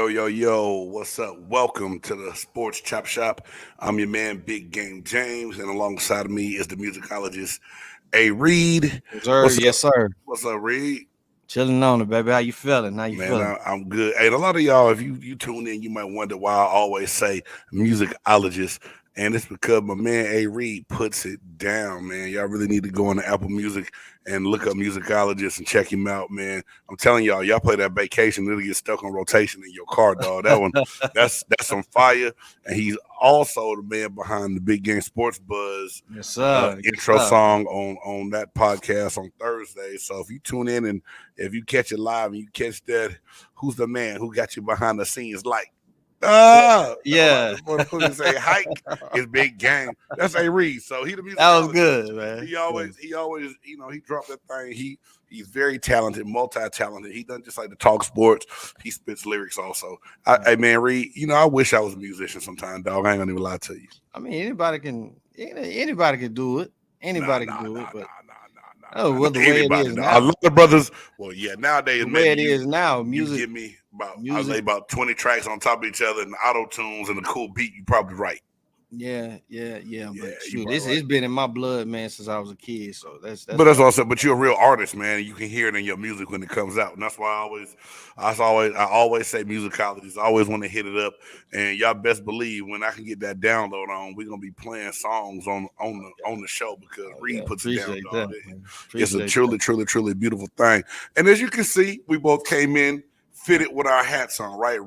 Yo, what's up? Welcome to the Sports Chop Shop. I'm your man, Big Game James, and alongside of me is the musicologist, A. Reed. Yes, sir. What's up? Yes, sir. What's up, Reed? Chilling on it, baby. How you feeling? How you Man, feeling? I'm good. Hey, and a lot of y'all, if you tune in, you might wonder why I always say musicologist. And it's because my man A. Reed puts it down, man. Y'all really need to go on the Apple Music and look up musicologist and check him out, man. I'm telling y'all play that vacation, it'll get stuck on rotation in your car, dog. That one, that's on fire. And he's also the man behind the Big Game Sports Buzz Yes, sir. intro song on that podcast on Thursday. So if you tune in and if you catch it live and you catch that, who's the man who got you behind the scenes like? Yeah. Motherfucker say hike is Big Game. That's A. Reed. So he the music. That was good, man. He always, he dropped that thing. He's very talented, multi-talented. He doesn't just like to talk sports. He spits lyrics also. Hey man, Reed, I wish I was a musician sometime, dog. I ain't gonna even lie to you. I mean, anybody can do it. Anybody can do it, but well, the way it is now. I love the brothers. Well, yeah, nowadays, the way it is now, music. You give me I lay about 20 tracks on top of each other and auto tunes and a cool beat. You probably right. Yeah. But shoot, it's been in my blood, man, since I was a kid. So that's but that's also. But you're a real artist, man. You can hear it in your music when it comes out, and that's why I always say musicologists. I always want to hit it up, and y'all best believe when I can get that download on, we're gonna be playing songs on the show because Reed puts it down. Dog. It's a truly beautiful thing. And as you can see, we both came in fitted with our hats on, right?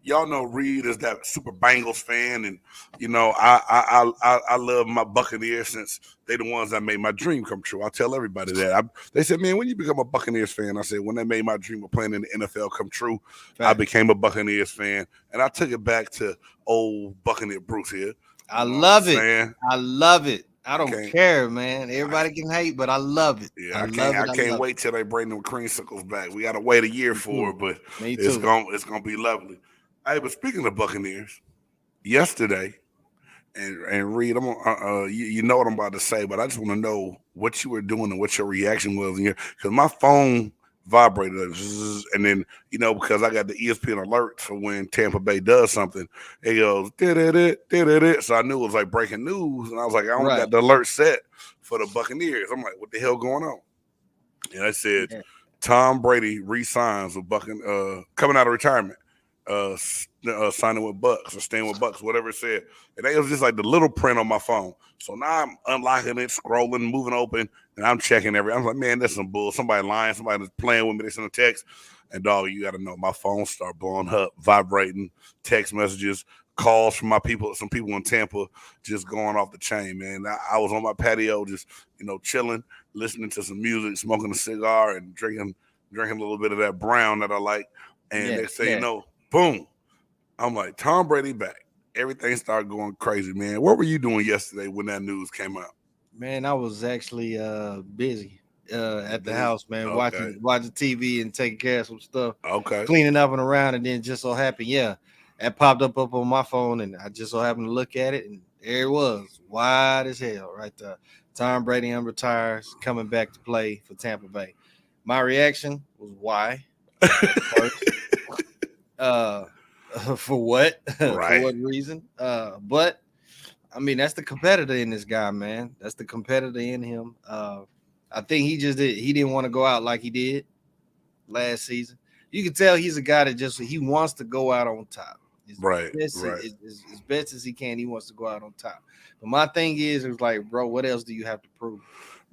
Y'all know Reed is that super Bengals fan, and I love my Buccaneers since they the ones that made my dream come true. I tell everybody that. They said, "Man, when you become a Buccaneers fan?" I said, "When they made my dream of playing in the NFL come true, I became a Buccaneers fan, and I took it back to old Buccaneer Bruce here." I love it. I don't care, man. Everybody can hate, but I love it. Yeah, I can't wait till they bring them creamsicles back. We got to wait a year for it, but it's gonna be lovely. Hey, but speaking of Buccaneers, yesterday, and Reed, you know what I'm about to say, but I just want to know what you were doing and what your reaction was in here, because my phone vibrated, and then because I got the ESPN alert for when Tampa Bay does something, it goes did. So I knew it was like breaking news, and I was like, I only got the alert set for the Buccaneers. I'm like, what the hell going on? And I said, Tom Brady re-signs with coming out of retirement. Signing with Bucks or staying with Bucks, whatever it said. And it was just like the little print on my phone. So now I'm unlocking it, scrolling, moving open, and I'm checking I'm like, man, that's some bull. Somebody lying, somebody that's playing with me, they send a text. And dog, you gotta know my phone start blowing up, vibrating, text messages, calls from some people in Tampa just going off the chain, man. I was on my patio just, chilling, listening to some music, smoking a cigar and drinking a little bit of that brown that I like. And they say, boom. I'm like, Tom Brady back. Everything started going crazy, man. What were you doing yesterday when that news came out? Man, I was actually busy at the house, man, watching TV and taking care of some stuff. Okay. Cleaning up and around, and then just so happened, that popped up on my phone, and I just so happened to look at it, and there it was, wide as hell, right there. Tom Brady unretires, coming back to play for Tampa Bay. My reaction was why? For what? Right. For what reason? But I mean, that's the competitor in this guy, man. That's the competitor in him. I think he didn't want to go out like he did last season. You can tell he's a guy that he wants to go out on top. As best as he can, he wants to go out on top. But my thing is, it's like, bro, what else do you have to prove?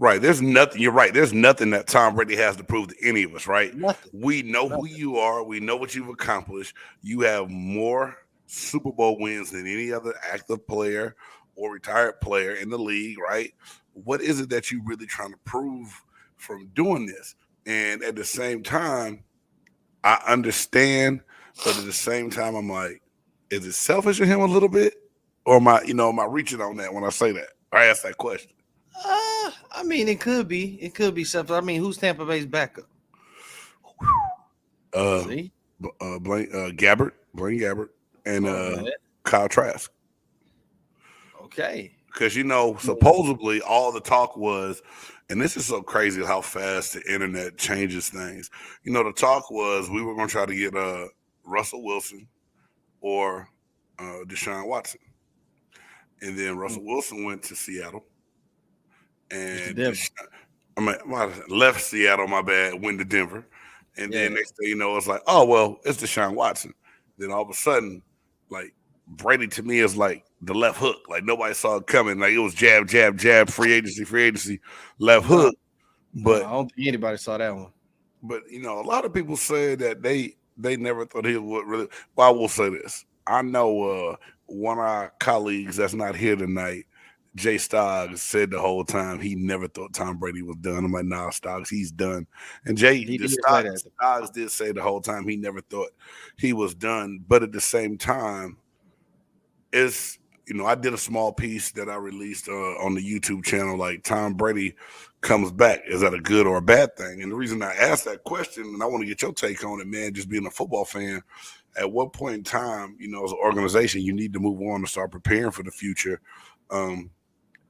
Right. There's nothing. You're right. There's nothing that Tom Brady has to prove to any of us, right? Nothing. We know who you are. We know what you've accomplished. You have more Super Bowl wins than any other active player or retired player in the league, right? What is it that you're really trying to prove from doing this? And at the same time, I understand, but at the same time, I'm like, is it selfish of him a little bit? Or am I reaching on that when I say that? I ask that question. I mean, it could be. It could be something. I mean, who's Tampa Bay's backup? Blaine Gabbert, and Kyle Trask. Okay. Because supposedly all the talk was, and this is so crazy how fast the internet changes things. The talk was we were going to try to get Russell Wilson or DeShaun Watson. And then Russell Wilson went to Seattle. And left Seattle, my bad, went to Denver. And then next thing you know, it's like, oh, well, it's Deshaun Watson. Then all of a sudden, like, Brady to me is like the left hook. Like, nobody saw it coming. Like, it was jab, jab, jab, free agency, left hook. But I don't think anybody saw that one. But, a lot of people say that they never thought he would really. Well, I will say this. I know one of our colleagues that's not here tonight, Jay Stoggs, said the whole time he never thought Tom Brady was done. I'm like, nah, Stoggs, he's done. And Stoggs did say the whole time he never thought he was done. But at the same time, I did a small piece that I released on the YouTube channel, like Tom Brady comes back. Is that a good or a bad thing? And the reason I asked that question, and I want to get your take on it, man, just being a football fan, at what point in time, as an organization, you need to move on and start preparing for the future.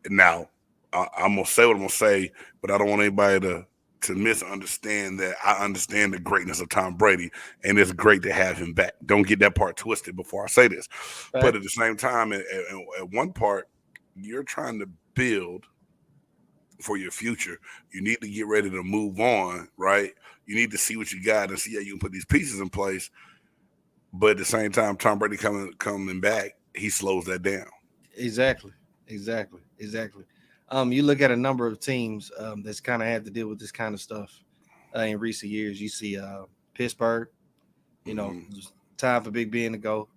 Now, I'm going to say what I'm going to say, but I don't want anybody to misunderstand that I understand the greatness of Tom Brady, and it's great to have him back. Don't get that part twisted before I say this. Right. But at the same time, at one part, you're trying to build for your future. You need to get ready to move on, right? You need to see what you got and see how you can put these pieces in place. But at the same time, Tom Brady coming back, he slows that down. Exactly. You look at a number of teams that's kind of had to deal with this kind of stuff in recent years. You see Pittsburgh, time for Big Ben to go.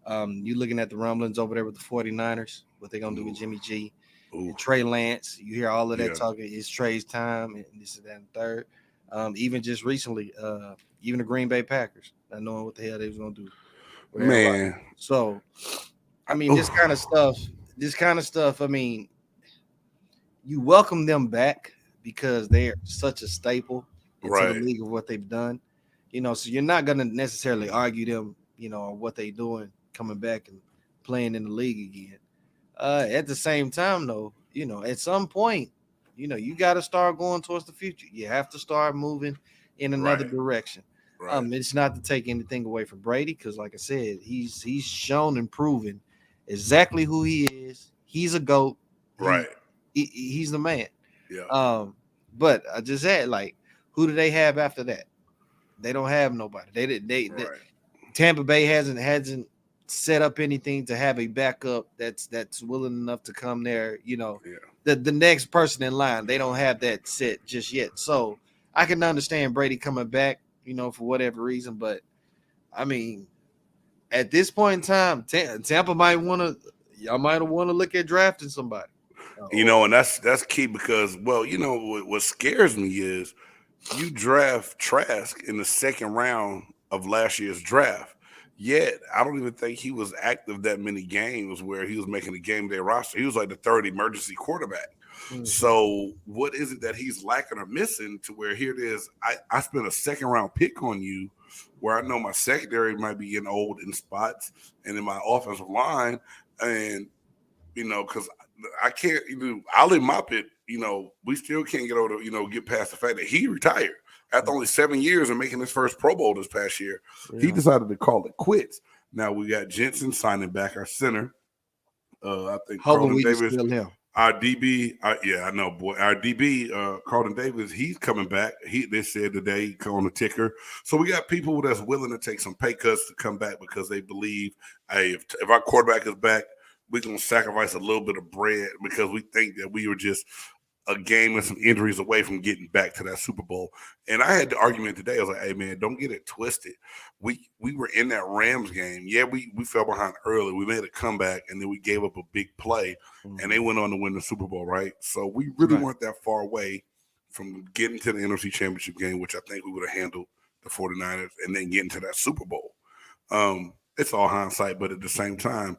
You're looking at the rumblings over there with the 49ers, what they're going to do with Jimmy G. And Trey Lance. You hear all of that talking. It's Trey's time, and this and that and third. Even just recently, even the Green Bay Packers, not knowing what the hell they was going to do. Man. So, I mean, this kind of stuff, I mean, you welcome them back because they're such a staple into the league of what they've done. So you're not going to necessarily argue them, on what they're doing, coming back and playing in the league again. At the same time, though, at some point, you got to start going towards the future. You have to start moving in another direction. Right. It's not to take anything away from Brady because, like I said, he's shown and proven exactly who he is. He's a GOAT. Right. He's the man. Yeah. But I just said, like, who do they have after that? They don't have nobody. They Tampa Bay hasn't set up anything to have a backup that's willing enough to come there. The next person in line, they don't have that set just yet. So I can understand Brady coming back, for whatever reason. But I mean, at this point in time, Tampa might want to look at drafting somebody. And that's key because, well, what scares me is you draft Trask in the second round of last year's draft. Yet, I don't even think he was active that many games where he was making a game day roster. He was like the third emergency quarterback. Mm-hmm. So what is it that he's lacking or missing to where here it is, I spent a second round pick on you where I know my secondary might be getting old in spots and in my offensive line. And, because I can't, Ali Moppet, we still can't get over to, get past the fact that he retired. After only 7 years and making his first Pro Bowl this past year, he decided to call it quits. Now we got Jensen signing back our center. I think Carlton Davis, our DB. I know, boy. Our DB, Carlton Davis, he's coming back. They said today on the ticker. So we got people that's willing to take some pay cuts to come back because they believe, hey, if our quarterback is back, we're gonna sacrifice a little bit of bread because we think that we were just a game and some injuries away from getting back to that Super Bowl. And I had the argument today. I was like, hey, man, don't get it twisted. We were in that Rams game. Yeah, we fell behind early. We made a comeback, and then we gave up a big play, and they went on to win the Super Bowl, right? So we really weren't that far away from getting to the NFC Championship game, which I think we would have handled the 49ers, and then getting to that Super Bowl. It's all hindsight, but at the same time,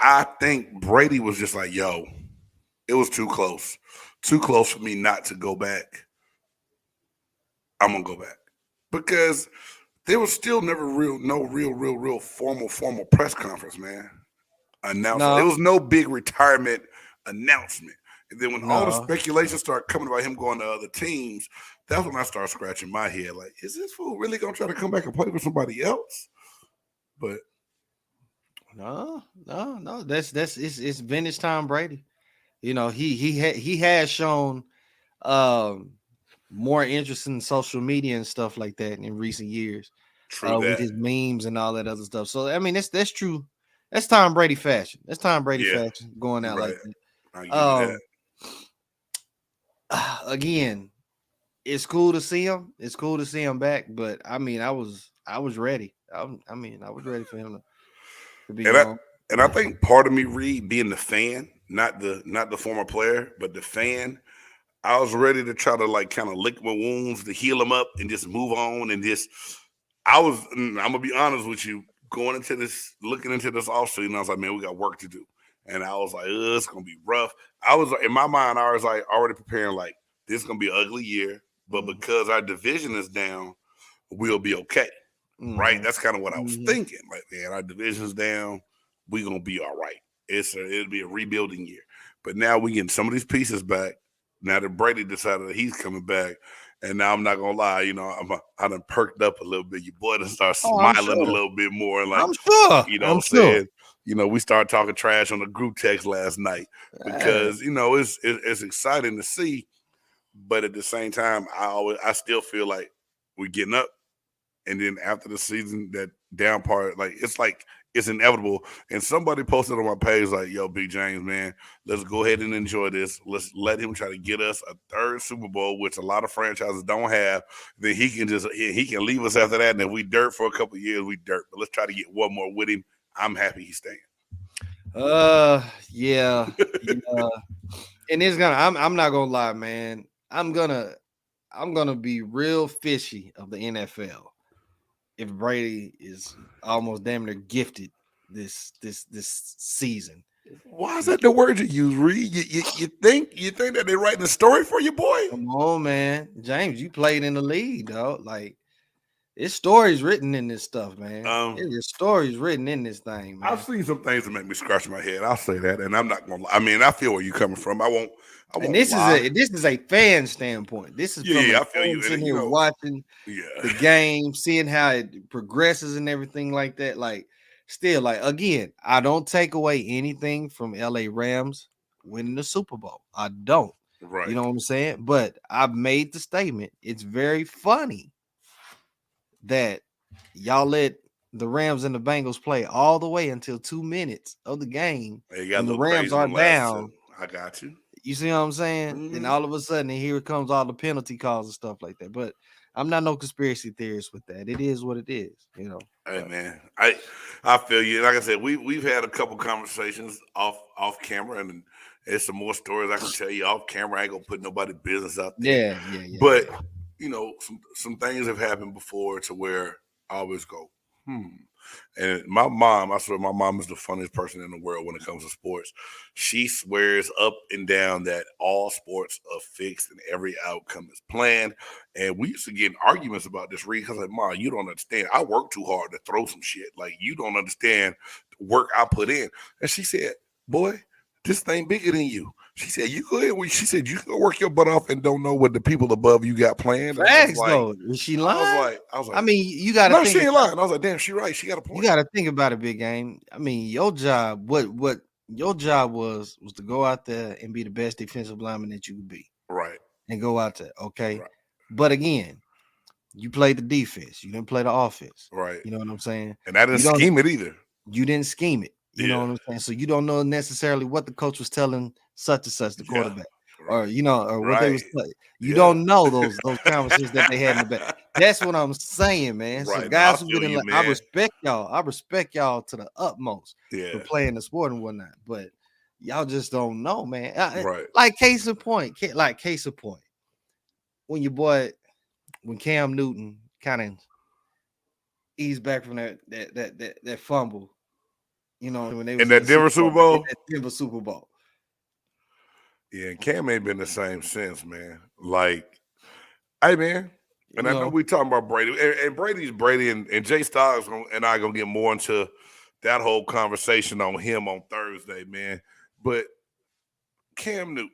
I think Brady was just like, yo, it was too close for me not to go back. I'm gonna go back because there was still never no real formal press conference, man. Announcement. There was no big retirement announcement. And then when all the speculation started coming about him going to other teams, that's when I started scratching my head. Like, is this fool really gonna try to come back and play for somebody else? But no. That's it's vintage Tom Brady. You know, he has shown more interest in social media and stuff like that in recent years. With his memes and all that other stuff. So I mean, that's true. That's Tom Brady fashion. That's Tom Brady fashion going out like that. I give you that. Again, it's cool to see him. It's cool to see him back. But I mean, I was ready. I was ready for him to be gone. And I think part of me, Reed, being the fan, not the former player, but the fan, I was ready to try to like kind of lick my wounds, to heal them up, and just move on. And just, I'm gonna be honest with you, looking into this offseason, I was like, man, we got work to do. And I was like, it's gonna be rough. I was in my mind, I was like already preparing, like this is gonna be an ugly year, but because our division is down, we'll be okay. Right? That's kind of what I was thinking. Like, man, our division's down, we're gonna be all right. It'll be a rebuilding year. But now we getting some of these pieces back. Now that Brady decided that he's coming back, and now I'm not gonna lie, you know, I done perked up a little bit. Your boy done start smiling a little bit more. Like, I'm sure. You know, saying, you know, we started talking trash on the group text last night because you know it's exciting to see, but at the same time, I still feel like we're getting up, and then after the season, that down part, like it's inevitable. And somebody posted on my page like, yo, Big James, man, let's go ahead and enjoy this. Let's let him try to get us a third Super Bowl, which a lot of franchises don't have. Then he can leave us after that. And if we dirt for a couple of years, we dirt. But let's try to get one more with him. I'm happy he's staying. Yeah. And it's I'm not gonna lie, man. I'm gonna be real fishy of the NFL if Brady is almost damn near gifted this season. Why is that the word you use, Reed? You think that they're writing a story for you, boy? Come on, man. James, you played in the league, dog. Like, it's stories written in this stuff, man. There's stories written in this thing, man. I've seen some things that make me scratch my head. I'll say that, and I'm not gonna lie. I mean, I feel where you're coming from. I won't. And this is a fan standpoint. This is from I feel you sitting here watching the game, seeing how it progresses and everything like that. Like, still, like, again, I don't take away anything from LA Rams winning the Super Bowl. I don't. Right. You know what I'm saying? But I've made the statement. It's very funny that y'all let the Rams and the Bengals play all the way until 2 minutes of the game. And the Rams are down. I got you. You see what I'm saying? Mm-hmm. And all of a sudden, here comes all the penalty calls and stuff like that. But I'm not no conspiracy theorist with that. It is what it is, you know. Hey man, I feel you. Like I said, we've had a couple conversations off camera, and there's some more stories I can tell you off camera. I ain't gonna put nobody business out there. Yeah. But you know, some things have happened before to where I always go, And my mom, I swear, my mom is the funniest person in the world when it comes to sports. She swears up and down that all sports are fixed and every outcome is planned. And we used to get in arguments about this, Reed, because like, Ma, you don't understand. I work too hard to throw some shit. Like, you don't understand the work I put in. And she said, boy, this thing bigger than you. She said, you go ahead. She said, you can work your butt off and don't know what the people above you got planned. Facts, though. Is she lying? I was like, I mean, you got to think. No, she ain't lying. I was like, damn, she right. She got a point. You got to think about it, Big Game. I mean, your job, what your job was to go out there and be the best defensive lineman that you could be. Right. And go out there, okay? Right. But again, you played the defense. You didn't play the offense. Right. You know what I'm saying? And I didn't scheme it either. You didn't scheme it. You know what I'm saying? So you don't know necessarily what the coach was telling such and such, the quarterback. Right. Or, you know, or what they was playing. You don't know those conversations that they had in the back. That's what I'm saying, man. Right. So guys who been like, I respect y'all to the utmost for playing the sport and whatnot. But y'all just don't know, man. Right. Like case in point. When Cam Newton kind of eased back from that fumble. You know, when they was in that Denver Super Bowl? That Denver Super Bowl. Yeah, and Cam ain't been the same since, man. Like, hey, man, and I know we talking about Brady, and Brady's Brady, and Jay Styles and I gonna get more into that whole conversation on him on Thursday, man. But Cam Newton,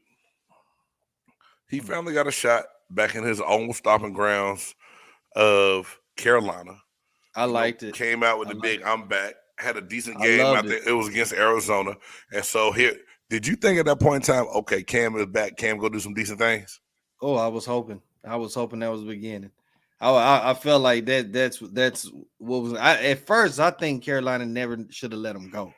He finally got a shot back in his own stomping grounds of Carolina. I liked it. Came out with the big "I'm back." Had a decent I game. loved I think it was against Arizona. And so here, did you think at that point in time, okay, Cam is back. Cam go do some decent things? Oh, I was hoping that was the beginning. I felt like that's what was at first. I think Carolina never should have let him go.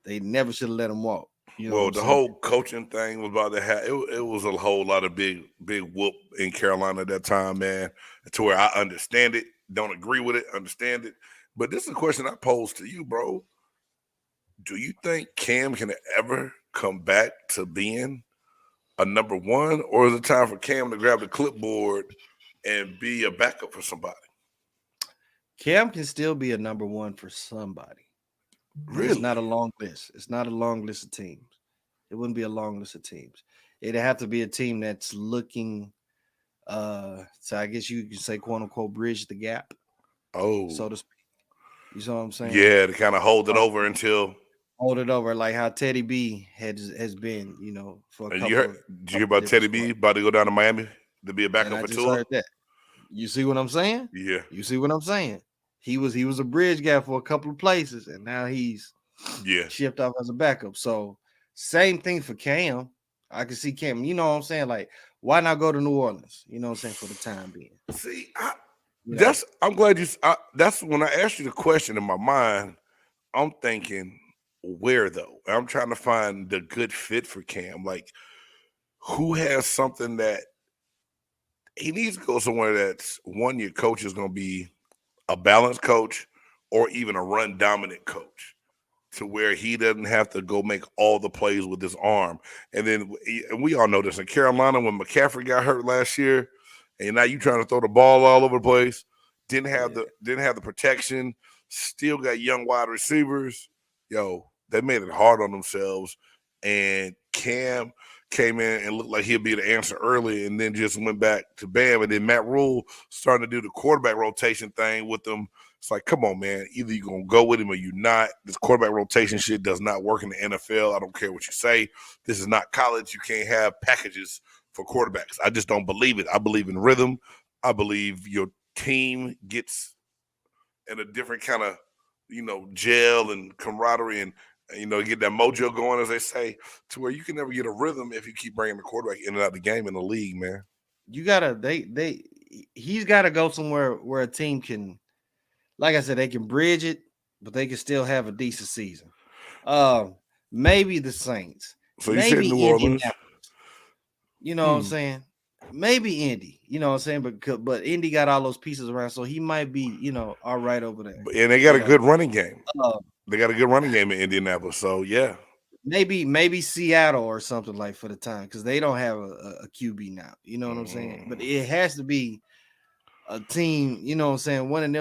They never should have let him walk. You know well, the whole coaching thing was about to happen. It was a whole lot of big whoop in Carolina at that time, man, to where I understand it, don't agree with it, understand it. But this is a question I pose to you, bro. Do you think Cam can ever come back to being a number one, or is it time for Cam to grab the clipboard and be a backup for somebody? Cam can still be a number one for somebody. Really? It's not a long list. It's not a long list of teams. It wouldn't be a long list of teams. It'd have to be a team that's looking, so I guess you can say, quote unquote, bridge the gap. Oh, so to speak. You know what I'm saying? Yeah, to kind of hold it over until like how Teddy B has been, for a couple. Did you hear about Teddy B about to go down to Miami to be a backup for Tua? Heard that. You see what I'm saying? Yeah. You see what I'm saying? He was a bridge guy for a couple of places, and now he's shipped off as a backup. So same thing for Cam. I can see Cam. You know what I'm saying? Like, why not go to New Orleans? You know what I'm saying, for the time being. See, I'm glad you. That's when I asked you the question in my mind. I'm thinking, where though? I'm trying to find the good fit for Cam. Like, who has something that he needs to go somewhere that's one, your coach is going to be a balanced coach or even a run dominant coach, to where he doesn't have to go make all the plays with his arm. And then we all know this in Carolina when McCaffrey got hurt last year, and now you trying to throw the ball all over the place. Didn't have the protection. Still got young wide receivers. Yo, they made it hard on themselves. And Cam came in and looked like he'd be the answer early, and then just went back to Bam. And then Matt Rule starting to do the quarterback rotation thing with them. It's like, come on, man. Either you're going to go with him or you're not. This quarterback rotation shit does not work in the NFL. I don't care what you say. This is not college. You can't have packages for quarterbacks. I just don't believe it. I believe in rhythm. I believe your team gets in a different kind of, gel and camaraderie and, get that mojo going, as they say, to where you can never get a rhythm if you keep bringing the quarterback in and out of the game in the league, man. You gotta, he's got to go somewhere where a team can, like I said, they can bridge it, but they can still have a decent season. Maybe the Saints. So you said New Orleans. You know what I'm saying? Maybe Indy. You know what I'm saying? But Indy got all those pieces around, so he might be, all right over there. And they got a good running game. They got a good running game in Indianapolis. So yeah. Maybe Seattle or something like for the time, because they don't have a QB now. You know what I'm saying? But it has to be a team, you know what I'm saying? One of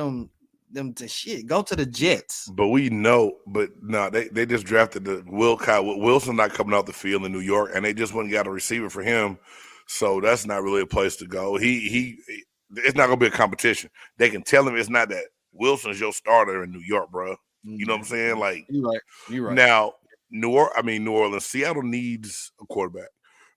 them to shit. Go to the Jets. But we know, they just drafted the Wilson not coming out the field in New York, and they just went and got a receiver for him. So that's not really a place to go. It's not gonna be a competition. They can tell him it's not that. Wilson's your starter in New York, bro. You know what I'm saying? Like, you're right. Now, New Orleans, Seattle needs a quarterback.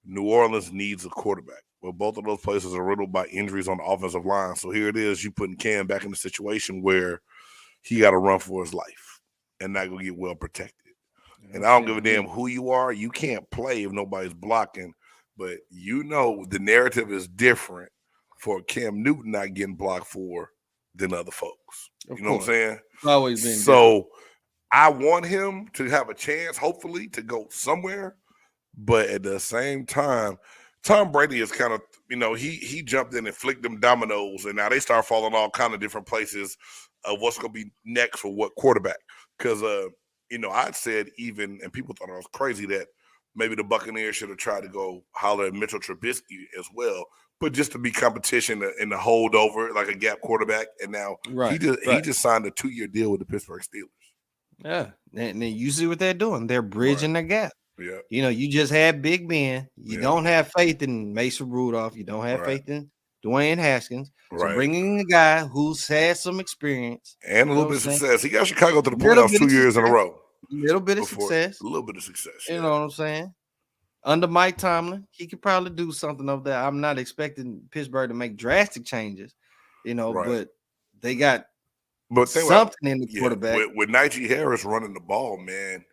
New Orleans needs a quarterback. Well, both of those places are riddled by injuries on the offensive line. So here it is, you putting Cam back in the situation where he got to run for his life and not gonna get well protected. And I don't give a damn who you are. You can't play if nobody's blocking. But the narrative is different for Cam Newton not getting blocked for than other folks. You know what I'm saying? It's always been so different. I want him to have a chance, hopefully, to go somewhere. But at the same time, Tom Brady is kind of, he jumped in and flicked them dominoes, and now they start falling all kind of different places of what's going to be next for what quarterback. Because, I'd said even, and people thought I was crazy, that maybe the Buccaneers should have tried to go holler at Mitchell Trubisky as well, but just to be competition in the holdover, like a gap quarterback. And now he just signed a 2-year deal with the Pittsburgh Steelers. Yeah, and then you see what they're doing. They're bridging the gap. Yeah, you just had Big Ben. You don't have faith in Mason Rudolph. You don't have faith in Dwayne Haskins. So bringing a guy who's had some experience and a little bit of success. He got Chicago to the playoffs 2 years in a row. A little bit of success. A little bit of success. You know what I'm saying? Under Mike Tomlin, he could probably do something of that. I'm not expecting Pittsburgh to make drastic changes, but they got something in the quarterback. With Najee Harris running the ball, man,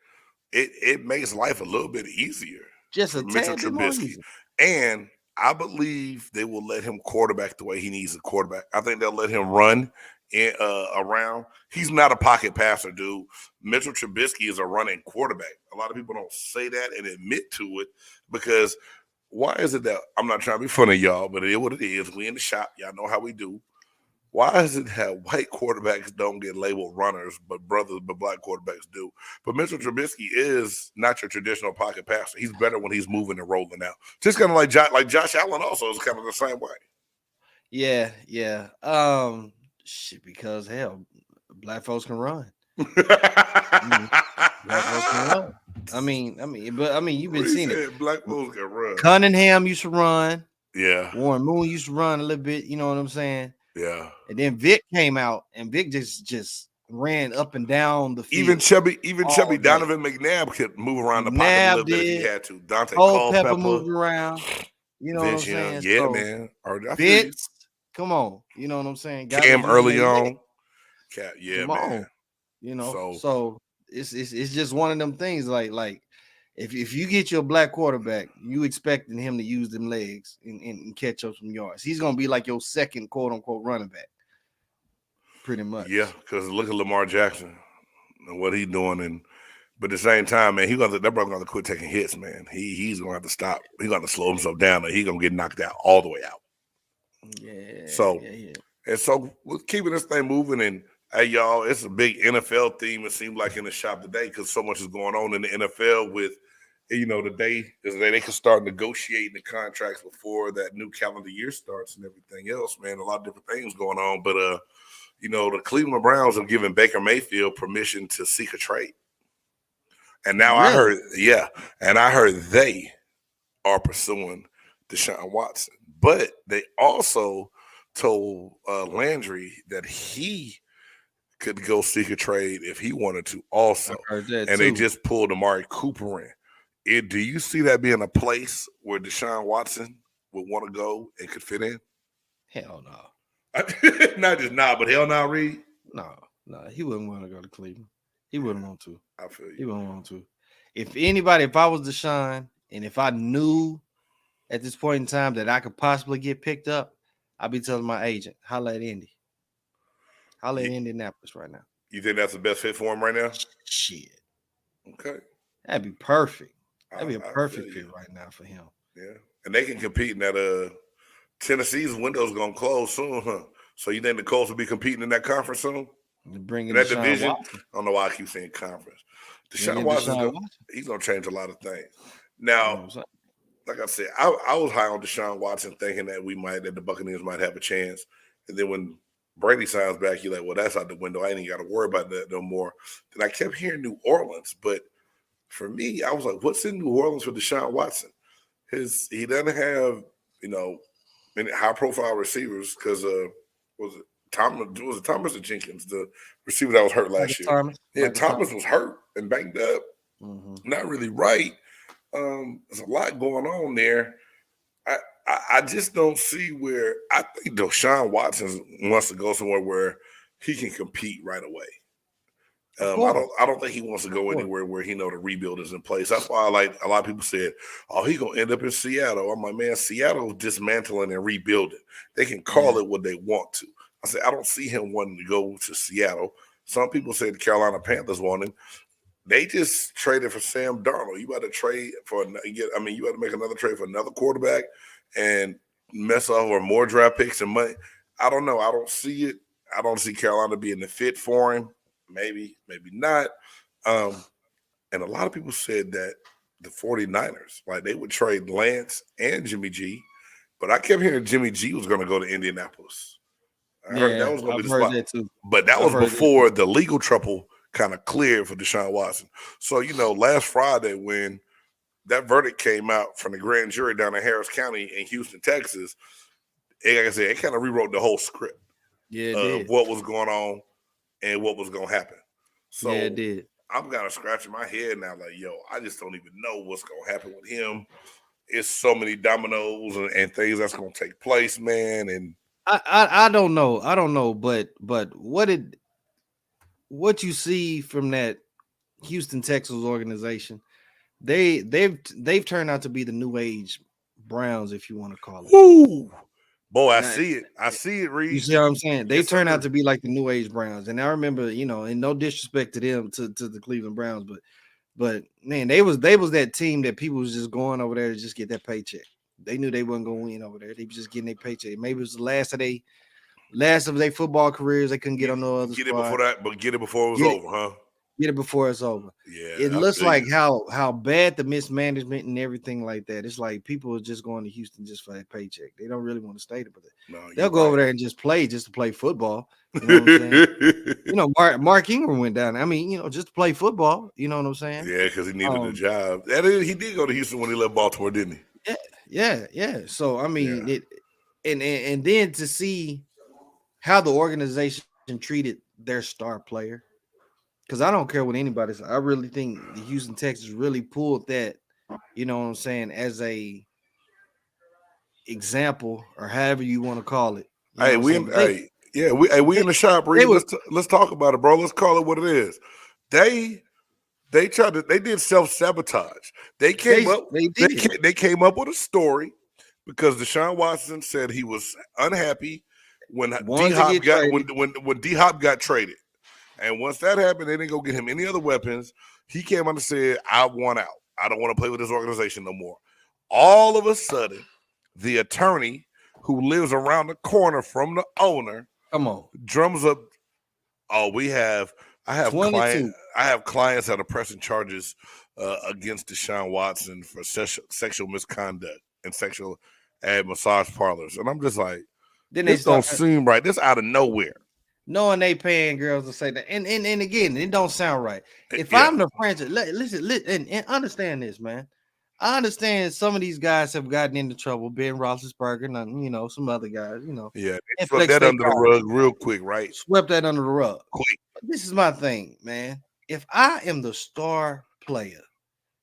it makes life a little bit easier. Just a Mitchell Trubisky. And I believe they will let him quarterback the way he needs a quarterback. I think they'll let him run around. He's not a pocket passer, dude. Mitchell Trubisky is a running quarterback. A lot of people don't say that and admit to it because why is it that I'm not trying to be funny, y'all, but it is what it is. We in the shop. Y'all know how we do. Why is it that white quarterbacks don't get labeled runners, but black quarterbacks do? But Mitchell Trubisky is not your traditional pocket passer. He's better when he's moving and rolling out. Just kind of like Josh Allen also is kind of the same way. Yeah. Because hell, black folks can run. Black folks can run. I mean, you've been seeing it. Black folks can run. Cunningham used to run. Yeah. Warren Moon used to run a little bit. You know what I'm saying? Yeah. And then Vic came out, and Vic just ran up and down the field. Even chubby Donovan McNabb could move around the pocket a little bit if he had to. Dante Culpepper moved around. You know what I'm saying? Yeah, so, man. Fitz, come on. You know what I'm saying? Cam early on. Yeah, come man. On. So it's just one of them things. Like if you get your black quarterback, you expecting him to use them legs and catch up some yards. He's gonna be like your second quote unquote running back, pretty much. Yeah, because look at Lamar Jackson and what he's doing, but at the same time, man, that brother gonna quit taking hits, man. He's gonna have to stop. He's gonna slow himself down, or he's gonna get knocked out all the way out. Yeah. So and so we're keeping this thing moving and. Hey, y'all, it's a big NFL theme, it seems like, in the shop today because so much is going on in the NFL with, the day is the day they can start negotiating the contracts before that new calendar year starts and everything else, man. A lot of different things going on. But, the Cleveland Browns have given Baker Mayfield permission to seek a trade. And now I heard they are pursuing DeShaun Watson. But they also told Landry that he could go seek a trade if he wanted to also. They just pulled Amari Cooper in. Do you see that being a place where DeShaun Watson would want to go and could fit in? Hell no. Not just now, but hell no, Reed? No, he wouldn't want to go to Cleveland. He wouldn't want to. I feel you. He wouldn't want to. If I was DeShaun, and if I knew at this point in time that I could possibly get picked up, I'd be telling my agent, holla at Indy. Holla at Indianapolis right now. You think that's the best fit for him right now? Shit. Okay. That'd be perfect. That'd be a perfect fit right now for him. Yeah. And they can compete in that Tennessee's window's gonna close soon, huh? So you think the Colts will be competing in that conference soon? Bringing that division? Watson. I don't know why I keep saying conference. DeShaun Watson, he's gonna change a lot of things. Now, like I said, I was high on DeShaun Watson, thinking that the Buccaneers might have a chance. And then when Brady signs back, you're like, well, that's out the window. I ain't even got to worry about that no more. Then I kept hearing New Orleans, but for me, I was like, what's in New Orleans for DeShaun Watson? He doesn't have, many high-profile receivers because was it Thomas or Jenkins, the receiver that was hurt last year? Thomas was hurt and banged up. Mm-hmm. Not really right. There's a lot going on there. I just don't see where I think DeShaun Watson wants to go somewhere where he can compete right away. I don't think he wants to go anywhere where the rebuild is in place. That's why a lot of people said, "Oh, he's gonna end up in Seattle." I'm like, man, Seattle's dismantling and rebuilding. They can call it what they want to. I said, I don't see him wanting to go to Seattle. Some people say the Carolina Panthers want him. They just traded for Sam Darnold. You got to trade you got to make another trade for another quarterback and mess over more draft picks and money. I don't know. I don't see it. I don't see Carolina being the fit for him. Maybe not. And a lot of people said that the 49ers, they would trade Lance and Jimmy G, but I kept hearing Jimmy G was going to go to Indianapolis. I heard that was going to be the spot. That too. But that was before the legal trouble kind of cleared for DeShaun Watson. So, last Friday when that verdict came out from the grand jury down in Harris County in Houston, Texas, like I said, it kind of rewrote the whole script of what was going on and what was going to happen. So, it did. I'm kind of scratching my head now, like, yo, I just don't even know what's gonna happen with him. It's so many dominoes and things that's gonna take place, man. And I don't know, but what you see from that Houston Texans organization, they've turned out to be the new age Browns, if you want to call it. Woo! Boy, I see it, Reed. You see what I'm saying? They turn out to be like the new age Browns. And I remember, and no disrespect to them, to the Cleveland Browns, but man, they was that team that people was just going over there to just get that paycheck. They knew they wasn't going to win over there. They was just getting their paycheck. Maybe it was the last of their football careers. They couldn't get on no other get squad. It before that, but get it before it was over, huh? Get it before it's over. Yeah, it looks like how bad the mismanagement and everything like that. It's like people are just going to Houston just for that paycheck. They don't really want to stay there, but they'll go over there and just to play football. You know what I'm saying? Mark Ingram went down. I mean, just to play football. You know what I'm saying? Yeah, because he needed a job. He did go to Houston when he left Baltimore, didn't he? Yeah. So I mean, it and then to see how the organization treated their star player. Because I don't care what anybody says. I really think the Houston Texans really pulled that, you know what I'm saying, as a example or however you want to call it. Hey, we in the shop, Reed. Let's talk about it, bro. Let's call it what it is. They did self-sabotage. They came up with a story because DeShaun Watson said he was unhappy when D-Hop got traded. And once that happened, they didn't go get him any other weapons. He came out and said, I want out. I don't want to play with this organization no more. All of a sudden, the attorney who lives around the corner from the owner drums up. Oh, I have clients that are pressing charges against DeShaun Watson for sexual misconduct and sexual at massage parlors. And I'm just like, this don't seem right. This out of nowhere. Knowing they paying girls to say that, and again, it don't sound right. If I'm the franchise, listen, and understand this, man. I understand some of these guys have gotten into trouble. Ben Roethlisberger, and some other guys, Yeah, they swept that under the rug real quick, right? Swept that under the rug quick. But this is my thing, man. If I am the star player,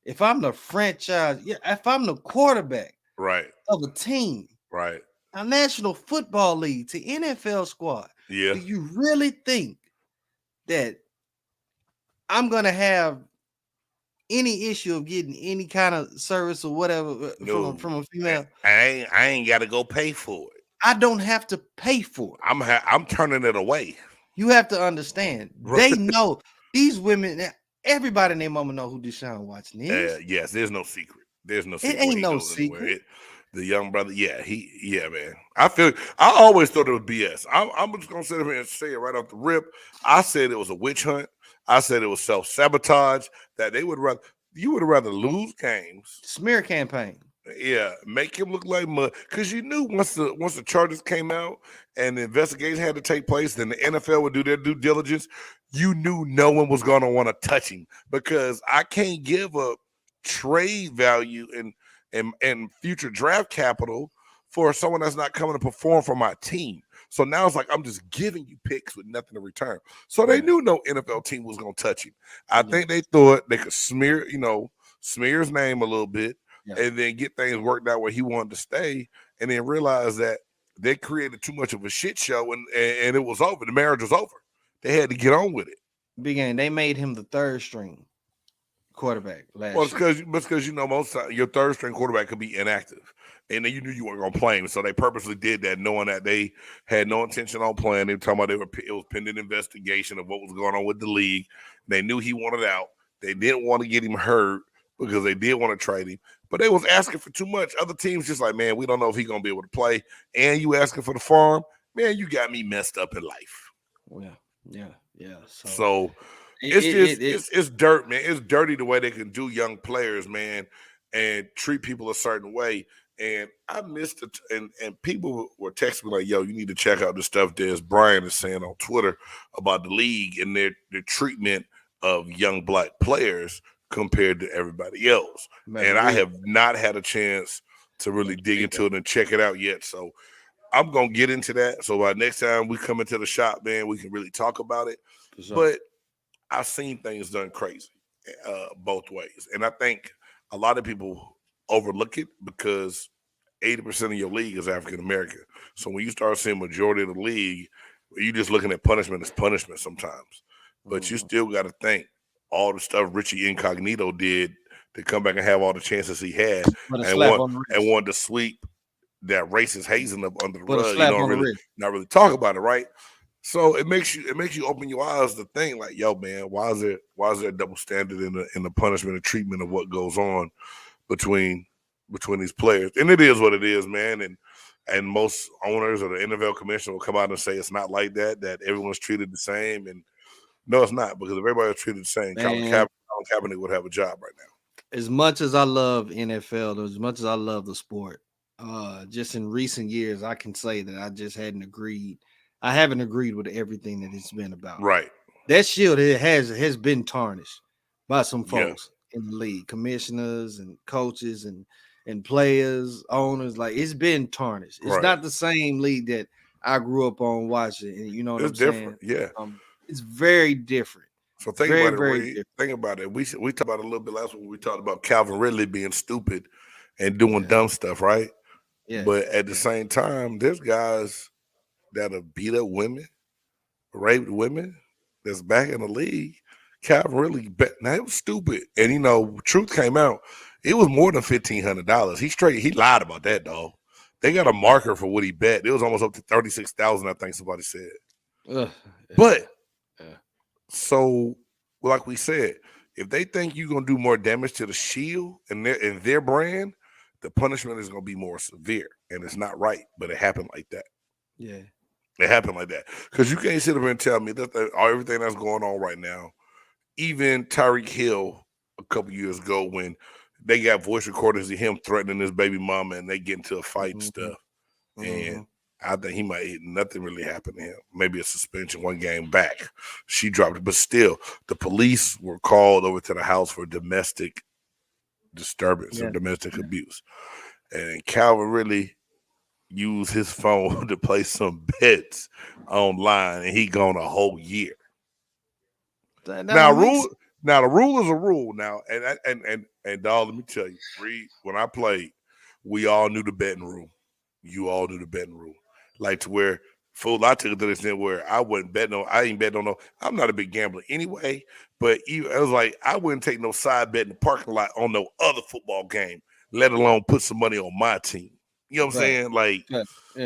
if I'm the franchise, if I'm the quarterback, right, of a team, right, a National Football League to NFL squad. Yeah. Do you really think that I'm gonna have any issue of getting any kind of service or whatever from a female? I ain't got to go pay for it. I don't have to pay for it. I'm turning it away. You have to understand. They know these women. Everybody and their mama know who DeShaun Watson is. Yes, there's no secret. There's no secret. It ain't no secret. The young brother, man. I always thought it was BS. I'm just gonna sit here and say it right off the rip. I said it was a witch hunt. I said it was self-sabotage. That you would rather lose games, smear campaign. Yeah, make him look like mud. Because you knew once the charges came out and the investigation had to take place, then the NFL would do their due diligence. You knew no one was gonna want to touch him because I can't give up trade value and future draft capital for someone that's not coming to perform for my team. So now it's like I'm just giving you picks with nothing in return. So they knew no NFL team was going to touch him. I think they thought they could smear his name a little bit and then get things worked out where he wanted to stay, and then realize that they created too much of a shit show and it was over. The marriage was over. They had to get on with it. They made him the third string quarterback last year. Because most times your third string quarterback could be inactive, and then you knew you weren't going to play him, so they purposely did that, knowing that they had no intention on playing. They were talking about it was pending investigation of what was going on with the league. They knew he wanted out. They didn't want to get him hurt because they did want to trade him, but they was asking for too much. Other teams just like, man, we don't know if he's going to be able to play, and you asking for the farm, man, you got me messed up in life. Yeah. So it's dirt, man. It's dirty the way they can do young players, man, and treat people a certain way. And I missed it. And people were texting me like, yo, you need to check out the stuff that Brian is saying on Twitter about the league and their treatment of young black players compared to everybody else. Man, and I have not had a chance to really dig into it and check it out yet. So I'm going to get into that. So by next time we come into the shop, man, we can really talk about it. Sure. But I've seen things done crazy both ways, and I think a lot of people overlook it because 80% of your league is African American. So when you start seeing majority of the league, you just looking at punishment as punishment sometimes. But you still got to think all the stuff Richie Incognito did to come back and have all the chances he had, and wanted to sweep that racist hazing up under the rug. You don't not really talk about it, right? So it makes you open your eyes to think like, yo, man, why is there a double standard in the punishment and treatment of what goes on between these players? And it is what it is, man. And most owners or the NFL commissioner will come out and say it's not like that everyone's treated the same. And no, it's not, because if everybody was treated the same, Colin Kaepernick would have a job right now. As much as I love NFL, as much as I love the sport, just in recent years, I can say that I haven't agreed with everything that it's been about. Right. That shield has been tarnished by some folks in the league, commissioners and coaches and players, owners. Like, it's been tarnished. It's not the same league that I grew up on watching. And you know what I'm different. saying? Yeah. It's very different. So think about it, Reed. Think about it. We talked about it a little bit last week. We talked about Calvin Ridley being stupid and doing dumb stuff, right? Yeah. But at the same time, there's guys that have beat up women, raped women, that's back in the league. Calvin Ridley, now it was stupid. And truth came out. It was more than $1,500. He lied about that, dog. They got a marker for what he bet. It was almost up to $36,000, I think somebody said. But so, like we said, if they think you're gonna do more damage to the shield and their brand, the punishment is gonna be more severe. And it's not right, but it happened like that. Yeah. It happened like that. Because you can't sit up and tell me that everything that's going on right now, even Tyreek Hill a couple years ago, when they got voice recordings of him threatening his baby mama and they get into a fight and stuff. And I think nothing really happened to him. Maybe a suspension, 1 game back. She dropped it. But still, the police were called over to the house for domestic disturbance or domestic abuse. And Calvin really used his phone to play some bets online, and he gone a whole year. Now the rule is a rule now, and dog, let me tell you, Reed, when I played, we all knew the betting rule. You all knew the betting rule, like to where I took it to the extent where I wasn't betting on. I ain't betting on no. I'm not a big gambler anyway, but I was like, I wouldn't take no side bet in the parking lot on no other football game, let alone put some money on my team. You know what I'm saying? Like,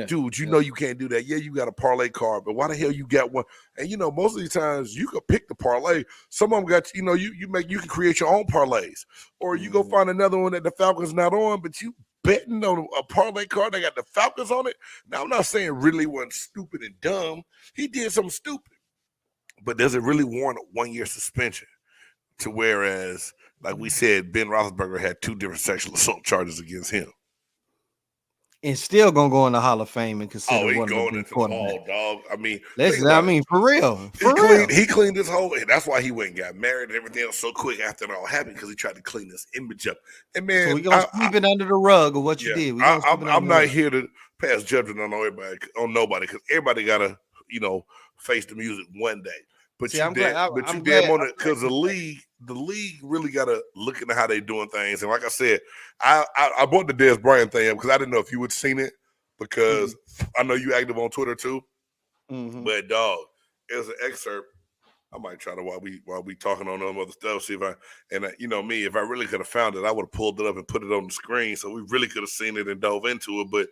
dude, you know you can't do that. Yeah, you got a parlay card, but why the hell you got one? And most of these times you could pick the parlay. Some of them got you can create your own parlays, or you go find another one that the Falcons not on, but you betting on a parlay card that got the Falcons on it. Now I'm not saying Ridley wasn't stupid and dumb. He did something stupid, but does it really warrant a 1-year suspension? To whereas, like we said, Ben Roethlisberger had 2 different sexual assault charges against him. And still gonna go in the Hall of Fame and consider he's going into the Hall, dog. I mean, for real. He cleaned his whole. That's why he went and got married and everything else so quick after it all happened, because he tried to clean his image up. And man, so we gonna sweep it under the rug of what you did. I'm not here to pass judgment on nobody, because everybody gotta face the music one day. But you damn on it, because the league really got to look into how they doing things. And like I said, I brought the Dez Bryant thing up because I didn't know if you had seen it, because I know you active on Twitter too. But dog, it was an excerpt. I might try to while we talking on other stuff, see if if I really could have found it, I would have pulled it up and put it on the screen so we really could have seen it and dove into it. But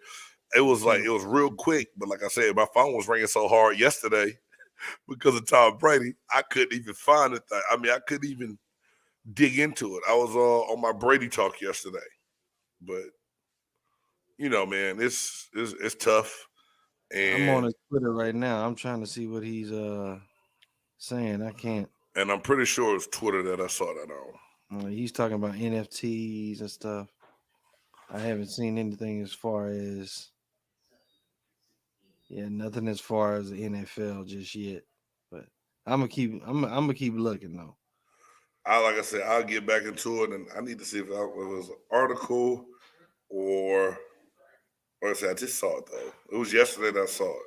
it was it was real quick. But like I said, my phone was ringing so hard yesterday because of Tom Brady, I couldn't even find it. I mean, I couldn't even dig into it. I was on my Brady talk yesterday, but man, it's tough. And I'm on his Twitter right now. I'm trying to see what he's saying. I can't. And I'm pretty sure it's Twitter that I saw that on. He's talking about NFTs and stuff. I haven't seen anything as far as. Yeah, nothing as far as the NFL just yet, but I'm gonna keep looking though. Like I said, I'll get back into it, and I need to see if it was an article or I said I just saw it though. It was yesterday that I saw it.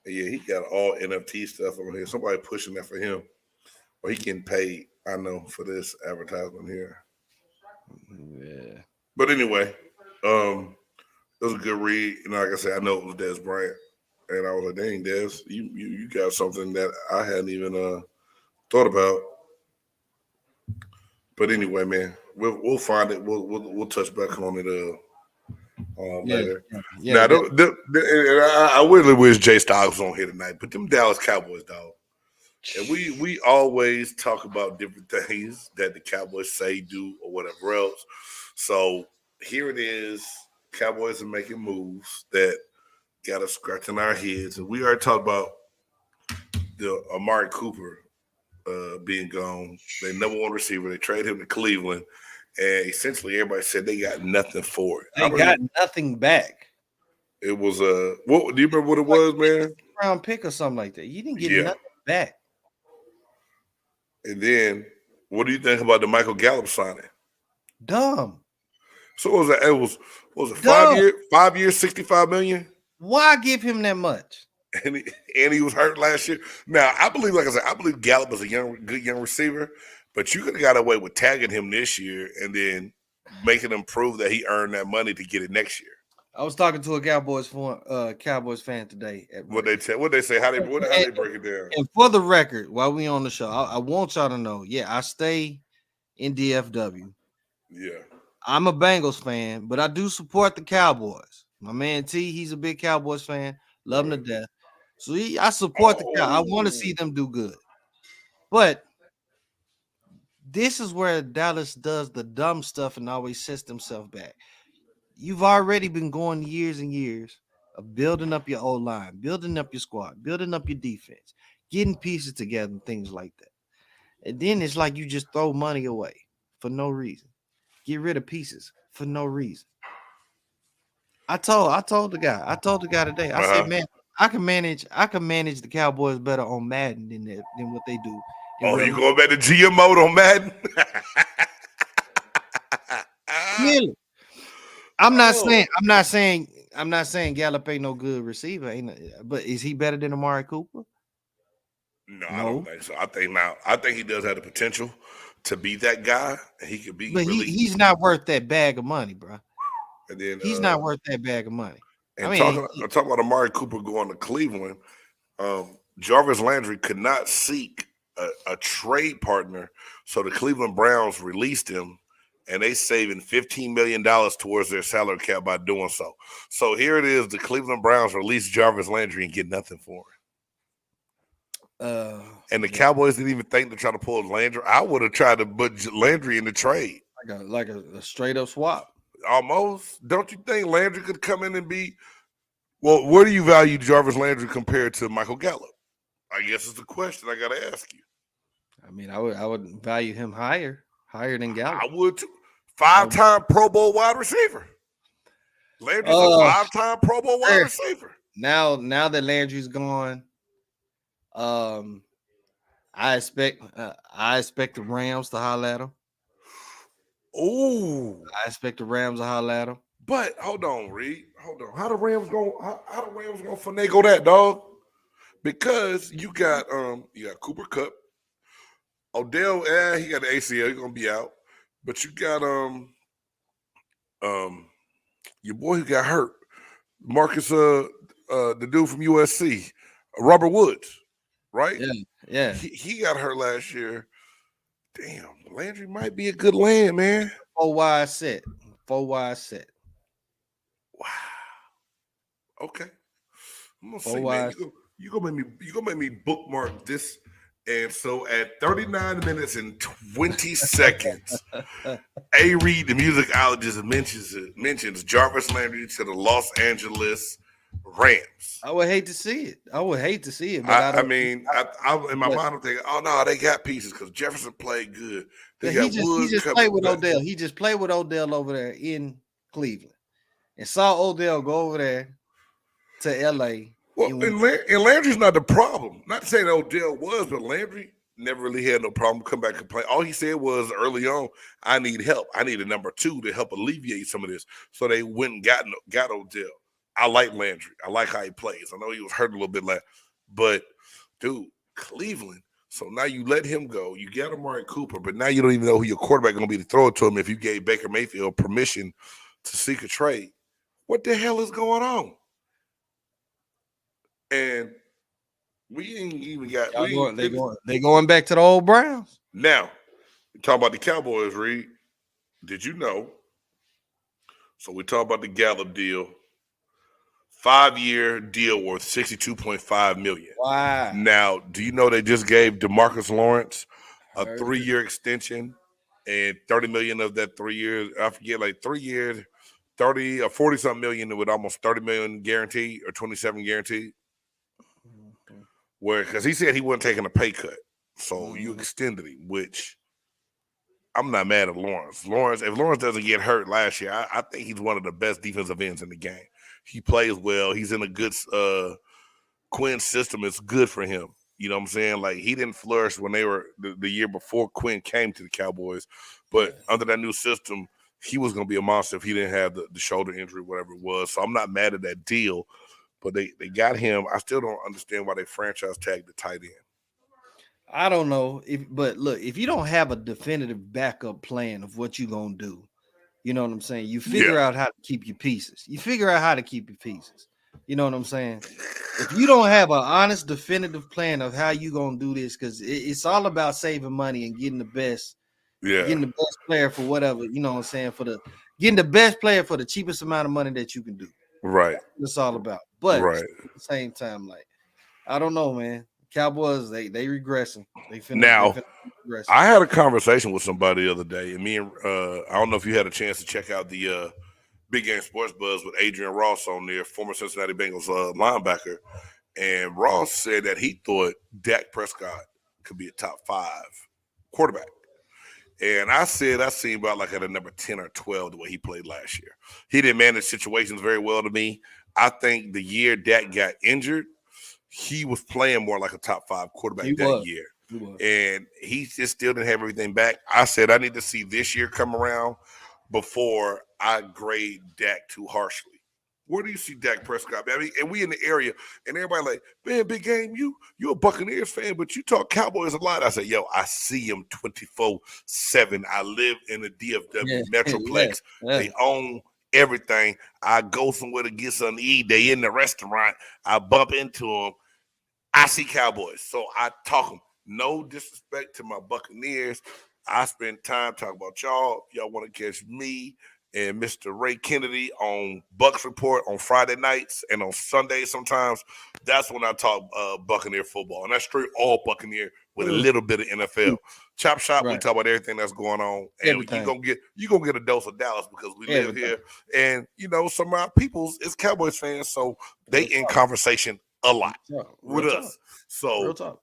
And yeah, he got all NFT stuff on here. Somebody pushing that for him. Or he getting paid, I know, for this advertisement here. Yeah. But anyway, it was a good read. Like I said, I know it was Dez Bryant. And I was like, dang, Dez, you got something that I hadn't even thought about. But anyway, man, we'll find it. We'll touch back on it later. Yeah. Now, I really wish Jay Styles was on here tonight. But them Dallas Cowboys, dog. And we always talk about different things that the Cowboys say, do, or whatever else. So here it is. Cowboys are making moves that got us scratching our heads. And we already talked about the Amari Cooper being gone. They number one receiver. They traded him to Cleveland. And essentially everybody said they got nothing for it. They got nothing back. It was what do you remember what it was, man? Round pick or something like that. You didn't get nothing back. And then what do you think about the Michael Gallup signing? Dumb. So what was it 5 years, $65 million? Why give him that much? And he was hurt last year. Now I believe, like I said, I believe Gallup is a good young receiver, but you could have got away with tagging him this year and then making him prove that he earned that money to get it next year. I was talking to a Cowboys fan today. What they say? How they break it down? And for the record, while we on the show, I want y'all to know. Yeah, I stay in DFW. Yeah, I'm a Bengals fan, but I do support the Cowboys. My man T, he's a big Cowboys fan. Love him to death. So I support the Cowboys. I want to see them do good. But this is where Dallas does the dumb stuff and always sets themselves back. You've already been going years and years of building up your O-line, building up your squad, building up your defense, getting pieces together and things like that. And then it's like you just throw money away for no reason. Get rid of pieces for no reason. I told the guy today, I said, man, I can manage the Cowboys better on Madden than what they do. You going back to GM mode on Madden? Really? I'm not saying Gallup ain't no good receiver, but is he better than Amari Cooper? No, I don't think so. I think he does have the potential to be that guy. He could be, but he's not worth that bag of money, bro. And then he's not worth that bag of money. And talking about Amari Cooper going to Cleveland, Jarvis Landry could not seek a trade partner, so the Cleveland Browns released him. And they saving $15 million towards their salary cap by doing so. So here it is: the Cleveland Browns release Jarvis Landry and get nothing for him. And the Cowboys didn't even think to try to pull Landry. I would have tried to put Landry in the trade, like a straight up swap. Almost. Don't you think Landry could come in and be? Well, where do you value Jarvis Landry compared to Michael Gallup? I guess it's the question I got to ask you. I mean, I would value him higher than Gallup. I would too. 5-time Pro Bowl wide receiver. Landry's a 5-time Pro Bowl wide receiver. Now that Landry's gone, I expect the Rams to holler at him. Oh, I expect the Rams to holler at him. But hold on, Reed. Hold on. How the Rams gonna finagle that, dog? Because you got Cooper Kupp. Odell, he got the ACL. He's gonna be out. But you got your boy who got hurt, Marcus, the dude from USC, Robert Woods, right? Yeah. He got hurt last year. Damn, Landry might be a good land, man. 4 wide set. Wow. Okay. I'm gonna say, man, you gonna make me bookmark this. And so at 39 minutes and 20 seconds, A. Reed, the musicologist, mentions Jarvis Landry to the Los Angeles Rams. I would hate to see it. But in my mind, I'm thinking, oh no, they got pieces because Jefferson played good. He just played with Odell. He just played with Odell over there in Cleveland, and saw Odell go over there to LA. Well, and Landry's not the problem. Not saying Odell was, but Landry never really had no problem come back and play. All he said was early on, I need help. I need a number 2 to help alleviate some of this. So they went and got Odell. I like Landry. I like how he plays. I know he was hurt a little bit last, but dude, Cleveland. So now you let him go. You get Amari Cooper, but now you don't even know who your quarterback is going to be to throw it to him if you gave Baker Mayfield permission to seek a trade. What the hell is going on? And we ain't even got. They going back to the old Browns. Now, talk about the Cowboys, Reed. Did you know? So we talk about the Gallup deal. 5-year deal worth $62.5 million. Wow. Now, do you know they just gave DeMarcus Lawrence a 3-year extension and $30 million of that 3 years? I forget, like 3 years, 30 or 40 something million with almost 30 million guaranteed or 27 guaranteed. Where because he said he wasn't taking a pay cut, so you extended him, which I'm not mad at Lawrence. If Lawrence doesn't get hurt last year, I think he's one of the best defensive ends in the game. He plays well. He's in a good Quinn's system. It's good for him. You know what I'm saying? Like, he didn't flourish when they were the year before Quinn came to the Cowboys, but under that new system, he was going to be a monster if he didn't have the shoulder injury, whatever it was. So I'm not mad at that deal, but they got him. I still don't understand why they franchise tagged the tight end. I don't know. But look, if you don't have a definitive backup plan of what you're going to do, you know what I'm saying? You figure out how to keep your pieces. You know what I'm saying? If you don't have an honest, definitive plan of how you going to do this, because it's all about saving money and getting the best. Getting the best player for whatever, you know what I'm saying? Getting the best player for the cheapest amount of money that you can do. Right. That's what it's all about. But at the same time, like, I don't know, man. Cowboys, they regressing. I had a conversation with somebody the other day, and me and I don't know if you had a chance to check out the Big Game Sports Buzz with Adrian Ross on there, former Cincinnati Bengals linebacker. And Ross said that he thought Dak Prescott could be a top 5 quarterback. And I said I seen about like at a number 10 or 12 the way he played last year. He didn't manage situations very well to me. I think the year Dak got injured, he was playing more like a top 5 quarterback year. And he just still didn't have everything back. I said I need to see this year come around before I grade Dak too harshly. Where do you see Dak Prescott? I mean, and we in the area, and everybody like, man, Big Game, you a Buccaneers fan, but you talk Cowboys a lot. I said, yo, I see him 24/7. I live in the DFW Metroplex. They own everything. I go somewhere to get something to eat. They in the restaurant. I bump into them. I see Cowboys, so I talk them. No disrespect to my Buccaneers. I spend time talking about y'all. Y'all want to catch me and Mr. Ray Kennedy on Bucks Report on Friday nights and on Sundays sometimes. That's when I talk Buccaneer football. And that's straight all Buccaneer with a little bit of NFL. Chop shop, we talk about everything that's going on. And you're gonna get a dose of Dallas because we live here. And you know, some of our peoples is Cowboys fans, so they in conversation a lot with us. So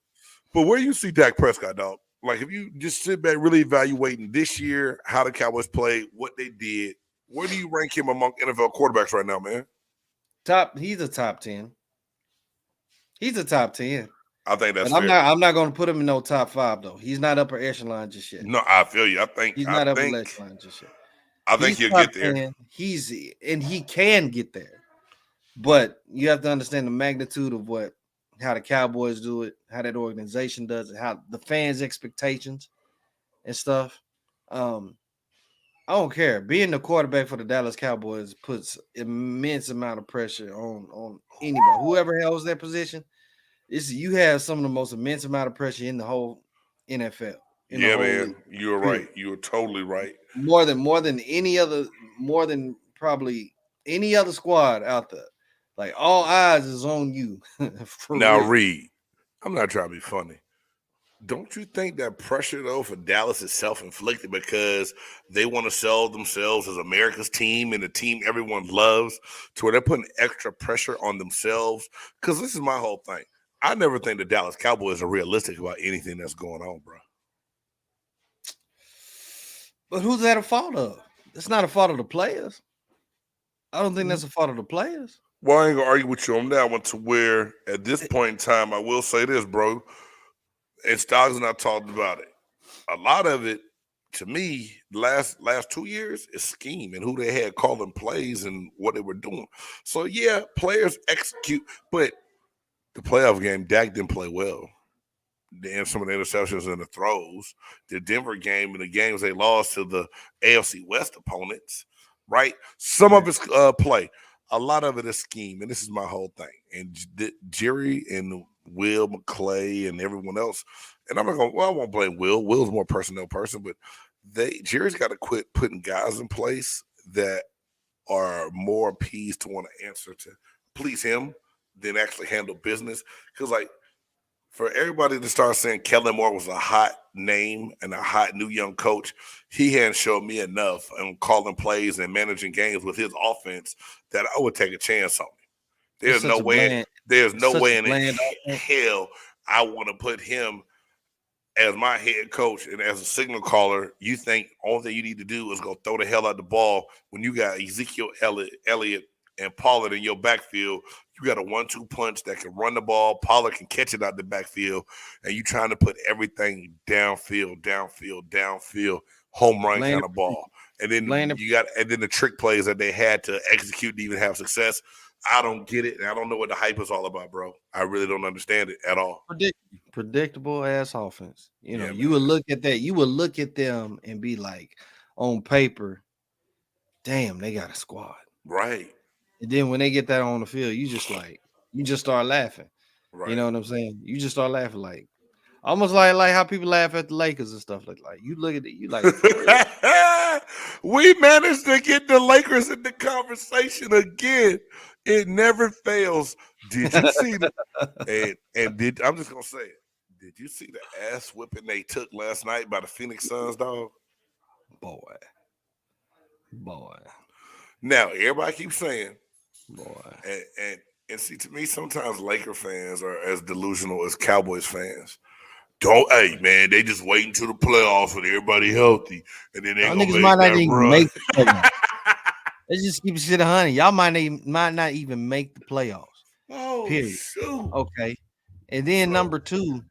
but where you see Dak Prescott, dog? Like, if you just sit back really evaluating this year, how the Cowboys played, what they did, where do you rank him among NFL quarterbacks right now, man? He's a top 10. He's a top 10. I think that's fair. I'm not going to put him in no top 5 though. He's not upper echelon just yet. No, I feel you. I think he's not upper echelon just yet. I think he'll get there. 10. He can get there, but you have to understand the magnitude of how the Cowboys do it, how that organization does it, how the fans' expectations and stuff. I don't care. Being the quarterback for the Dallas Cowboys puts immense amount of pressure on anybody. Whoever holds that position, you have some of the most immense amount of pressure in the whole NFL. Man, you're right. You're totally right. More than probably any other squad out there. Like, all eyes is on you. Now, Reed, I'm not trying to be funny. Don't you think that pressure, though, for Dallas is self-inflicted because they want to sell themselves as America's team and the team everyone loves, to where they're putting extra pressure on themselves? Because this is my whole thing. I never think the Dallas Cowboys are realistic about anything that's going on, bro. But who's that a fault of? It's not a fault of the players. I don't think that's a fault of the players. Well, I ain't gonna argue with you on that one, to where at this point in time, I will say this, bro. And Stoggs and I talked about it. A lot of it, to me, last 2 years is scheme and who they had calling plays and what they were doing. So yeah, players execute, but the playoff game, Dak didn't play well. and some of the interceptions and the throws. The Denver game and the games they lost to the AFC West opponents, right? Some of it's play. A lot of it is scheme, and this is my whole thing. And Jerry and Will McClay and everyone else, and I'm not going. Well, I won't blame Will. Will's more personnel person, but Jerry's got to quit putting guys in place that are more appeased to want to answer to please him than actually handle business. Because like, for everybody to start saying Kellen Moore was a hot name and a hot new young coach, he hadn't showed me enough in calling plays and managing games with his offense that I would take a chance on him. There's no way in hell I want to put him as my head coach and as a signal caller. You think all that you need to do is go throw the hell out the ball when you got Ezekiel Elliott and Pollard in your backfield. You got a 1-2 punch that can run the ball. Pollard can catch it out the backfield, and you trying to put everything downfield, home run kind of ball. And then the trick plays that they had to execute to even have success. I don't get it, and I don't know what the hype is all about, bro. I really don't understand it at all. Predictable ass offense. You would look at that. You would look at them and be like, on paper, damn, they got a squad, right? And then when they get that on the field, you just start laughing. Right. You know what I'm saying? You just start laughing, like almost like how people laugh at the Lakers and stuff like you look at it, you like we managed to get the Lakers in the conversation again. It never fails. Did you see the I'm just gonna say it. Did you see the ass whipping they took last night by the Phoenix Suns, dog? Boy. Now everybody keeps saying, boy, and see, to me, sometimes Laker fans are as delusional as Cowboys fans. Hey man, they just wait until the playoffs when everybody healthy, and then they gonna make might that not even run. Make the playoffs. Let's just keep it shit 100. Y'all might not even make the playoffs. Oh, period. Shoot. Okay, and then number two,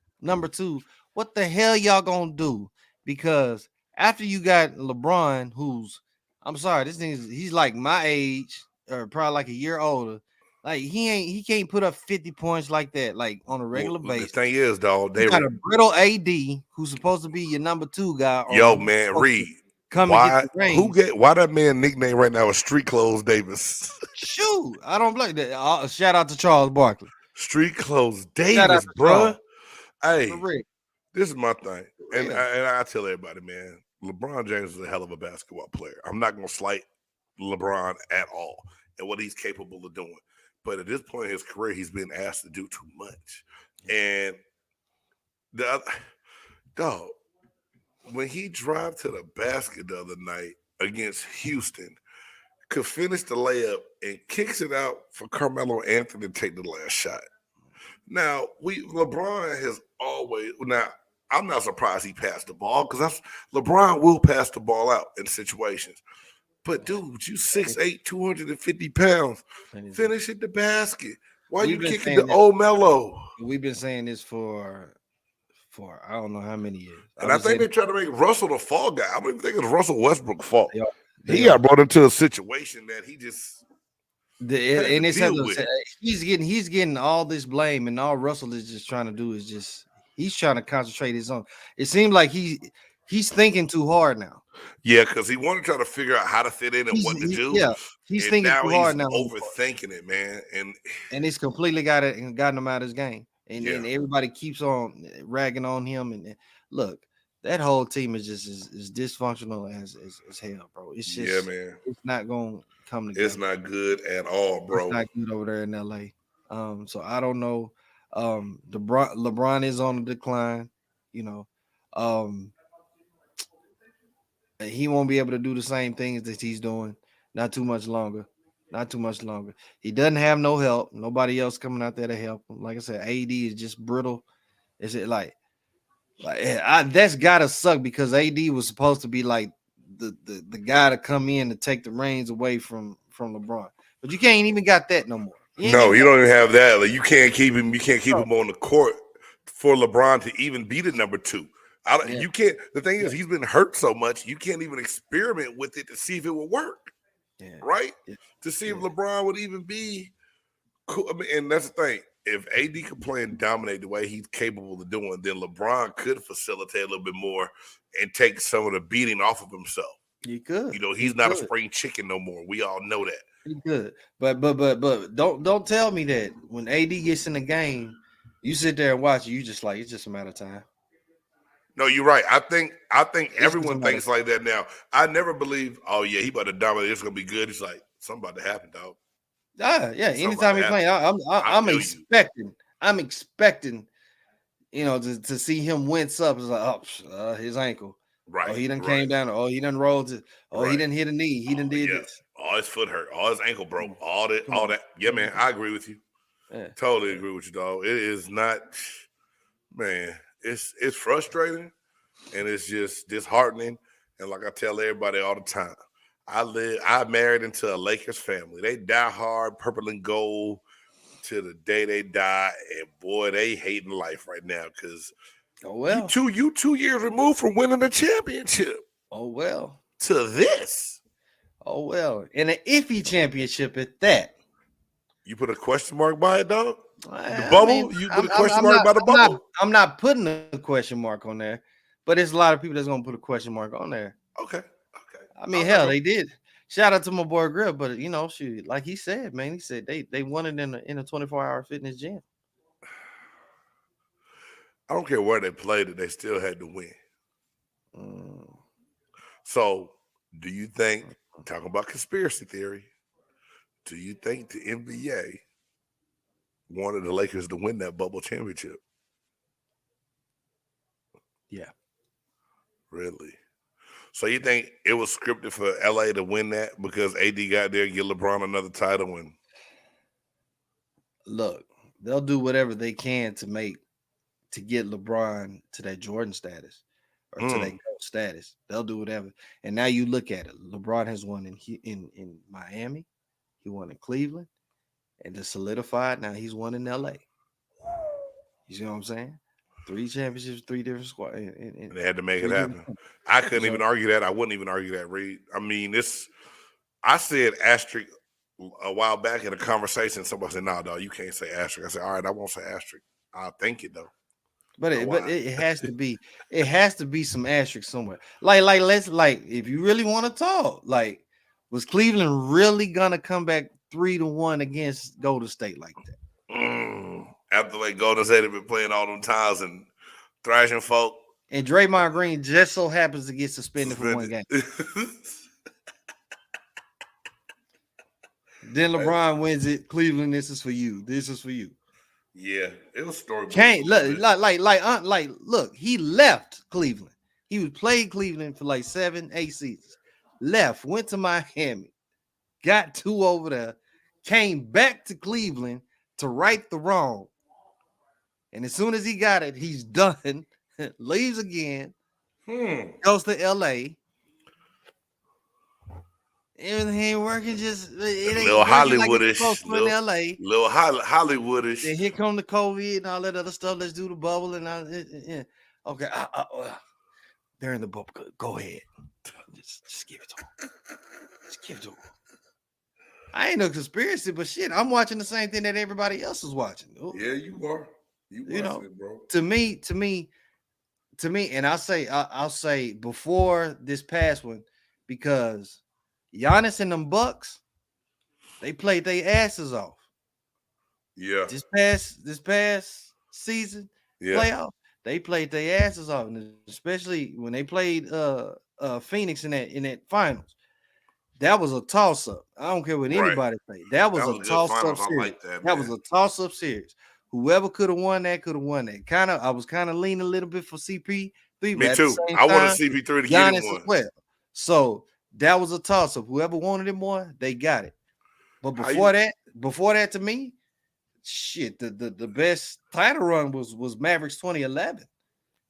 what the hell y'all gonna do? Because after you got LeBron, who's, I'm sorry, he's like my age or probably like a year older. Like he can't put up 50 points like that, like on a regular basis. The thing is, dog, they got a brittle AD who's supposed to be your number 2 guy. Yo, man, Reed. Why that man nickname right now is Street Clothes Davis? Shoot, I don't blame that. Shout out to Charles Barkley. Street Clothes Davis, bro. Hey, this is my thing, and I tell everybody, man, LeBron James is a hell of a basketball player. I'm not gonna slight LeBron at all and what he's capable of doing, but at this point in his career, he's been asked to do too much. And dog, when he drove to the basket the other night against Houston, could finish the layup and kicks it out for Carmelo Anthony to take the last shot. Now, LeBron has always, now, I'm not surprised he passed the ball because LeBron will pass the ball out in situations. But, dude, you 6'8", 250 pounds. Finish at the basket. Why you kicking the old Melo? We've been saying this for I don't know how many years. And I think they try to make Russell the fall guy. I don't even think it's Russell Westbrook's fault. He got brought into a situation that he just he's getting all this blame, and all Russell is just trying to do is he's trying to concentrate his own. It seems like he's thinking too hard now. Yeah, because he wanted to try to figure out how to fit in and what to do. Yeah, he's thinking too hard now. Overthinking it, man, and it's completely gotten him out of his game. And everybody keeps on ragging on him. And look, that whole team is just as dysfunctional as hell, bro. It's just, man, it's not going to come together. It's not good at all, bro. It's not good over there in LA. So I don't know. LeBron is on the decline. He won't be able to do the same things that he's doing. Not too much longer. He doesn't have no help. Nobody else coming out there to help him. Like I said, AD is just brittle. Is it like that's gotta suck because AD was supposed to be like the guy to come in to take the reins away from LeBron. But you can't even got that no more. You don't even have that. Like you can't keep him. You can't keep him on the court for LeBron to even be the number 2. You can't. The thing is, he's been hurt so much, you can't even experiment with it to see if it will work. Yeah. Right? Yeah. To see if LeBron would even be cool. I mean, and that's the thing. if AD could play and dominate the way he's capable of doing, then LeBron could facilitate a little bit more and take some of the beating off of himself. He could. He's not a spring chicken no more. We all know that. He could. But don't tell me that when AD gets in the game, you sit there and watch it, you just like it's just a matter of time. No, you're right. I think everyone thinks like that now. I never believe, oh yeah, he about to dominate. It's gonna be good. It's like something about to happen, dog. Yeah. Anytime he's playing, I'm expecting. I'm expecting, to see him wince up. It's like, his ankle. Right. Oh, he done came down. Oh, he done rolled it. Oh, he didn't hit a knee. He done did this. Oh, his foot hurt. Oh, his ankle broke. All that. Yeah, man. I agree with you. Yeah. Totally agree with you, dog. It is not, man. It's frustrating, and it's just disheartening. And like I tell everybody all the time, I married into a Lakers family. They die hard, purple and gold, till the day they die. And boy, they hating life right now because you 2 years removed from winning the championship. Oh well. To this. Oh well. And an iffy championship at that. You put a question mark by it, dog? The bubble? You put a question mark by the bubble? I'm not putting a question mark on there, but there's a lot of people that's gonna put a question mark on there. Okay. I mean, hell, they did. Shout out to my boy Grill, but shoot, like he said, man, he said they won it in a 24-hour fitness gym. I don't care where they played it, they still had to win. So, do you think, talking about conspiracy theory, do you think the NBA wanted the Lakers to win that bubble championship? Yeah. Really? So you think it was scripted for LA to win that because AD got there and get LeBron another title? And look, they'll do whatever they can to get LeBron to that Jordan status or to that GOAT status. They'll do whatever. And now you look at it. LeBron has won in Miami. He won in Cleveland. And to solidify it, now he's won in LA. You see what I'm saying? 3 championships, 3 different squads. And they had to make it happen. I couldn't even argue that. I wouldn't even argue that, Reed. I mean, I said asterisk a while back in a conversation. Somebody said, "No, dog, you can't say asterisk." I said, "All right, I won't say asterisk. I'll think it though." But it has to be. It has to be some asterisk somewhere. Let's if you really want to talk, was Cleveland really gonna come back 3-1 against Golden State like that? After Golden State have been playing all them times and thrashing folk. And Draymond Green just so happens to get suspended for one game. Then LeBron wins it. Cleveland, this is for you. This is for you. Yeah, it was story. Can't look, he left Cleveland. He played Cleveland for 7-8 seasons. Left, went to Miami, got 2 over there, came back to Cleveland to right the wrong. And as soon as he got it, he's done. Leaves again. Goes to LA. Everything ain't working. Just it ain't little Hollywoodish. Like in LA. Little Hollywoodish. And here come the COVID and all that other stuff. Let's do the bubble and all. Okay. They're in the bubble. Go ahead. Just give it to them. Just give it to them. I ain't no conspiracy, but shit, I'm watching the same thing that everybody else is watching. Ooh. Yeah, you are. You know, it, bro. To me, and I'll say before this past one, because Giannis and them Bucks, they played their asses off. Yeah. This past season, playoff, they played their asses off, and especially when they played Phoenix in that finals. That was a toss-up. I don't care what anybody say. That was a toss-up series. That was a toss-up series. Whoever could have won that could have won that. I was kind of leaning a little bit for CP3. Me too. I wanted CP3 to get it one. As well. So that was a toss-up. Whoever wanted it more, they got it. But before that, to me, shit, the best title run was Mavericks 2011.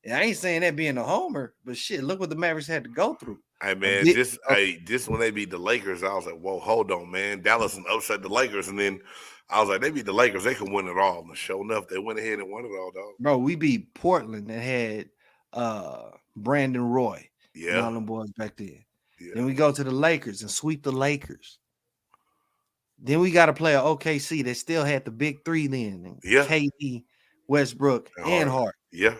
And I ain't saying that being a homer, but shit, look what the Mavericks had to go through. Hey man, this when they beat the Lakers, I was like, whoa, hold on, man. Dallas and upset the Lakers, and then I was like, they beat the Lakers, they can win it all. And sure enough, they went ahead and won it all, dog. Bro, we beat Portland that had Brandon Roy. Yeah. All them boys back then. Yeah. Then we go to the Lakers and sweep the Lakers. Then we got to play a OKC that still had the big three then. Yeah. KD, Westbrook, and Hart. Yeah.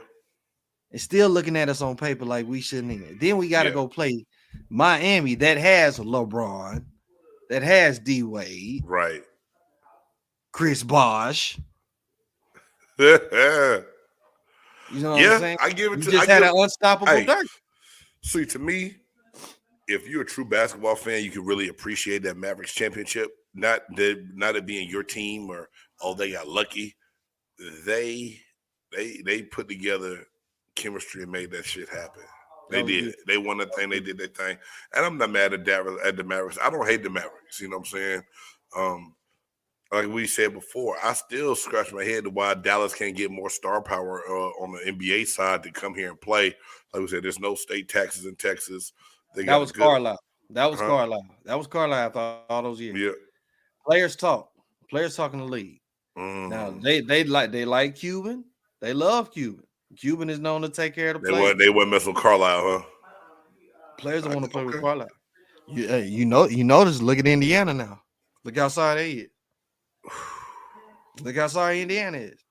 And still looking at us on paper like we shouldn't even. Then we got to go play Miami that has LeBron, that has D Wade, right? Chris Bosh. You know what I'm saying? I give it to. Just had an unstoppable dirt. See, to me, if you're a true basketball fan, you can really appreciate that Mavericks championship. Not it being your team or they got lucky. They put together chemistry and made that shit happen. They did. Good. They won the thing. They did their thing. And I'm not mad at the Mavericks. I don't hate the Mavericks. You know what I'm saying? Like we said before, I still scratch my head to why Dallas can't get more star power on the NBA side to come here and play. Like we said, there's no state taxes in Texas. That was Carlisle. That was Carlisle. That was Carlisle after all those years. Yeah. Players talk. Players talk in the league. Now they like Cuban. They love Cuban. Cuban is known to take care of the players. They wouldn't mess with Carlisle, huh? Players don't want to play with Carlisle. You notice. Look at Indiana now. Look how sorry they is. Look how sorry Indiana is.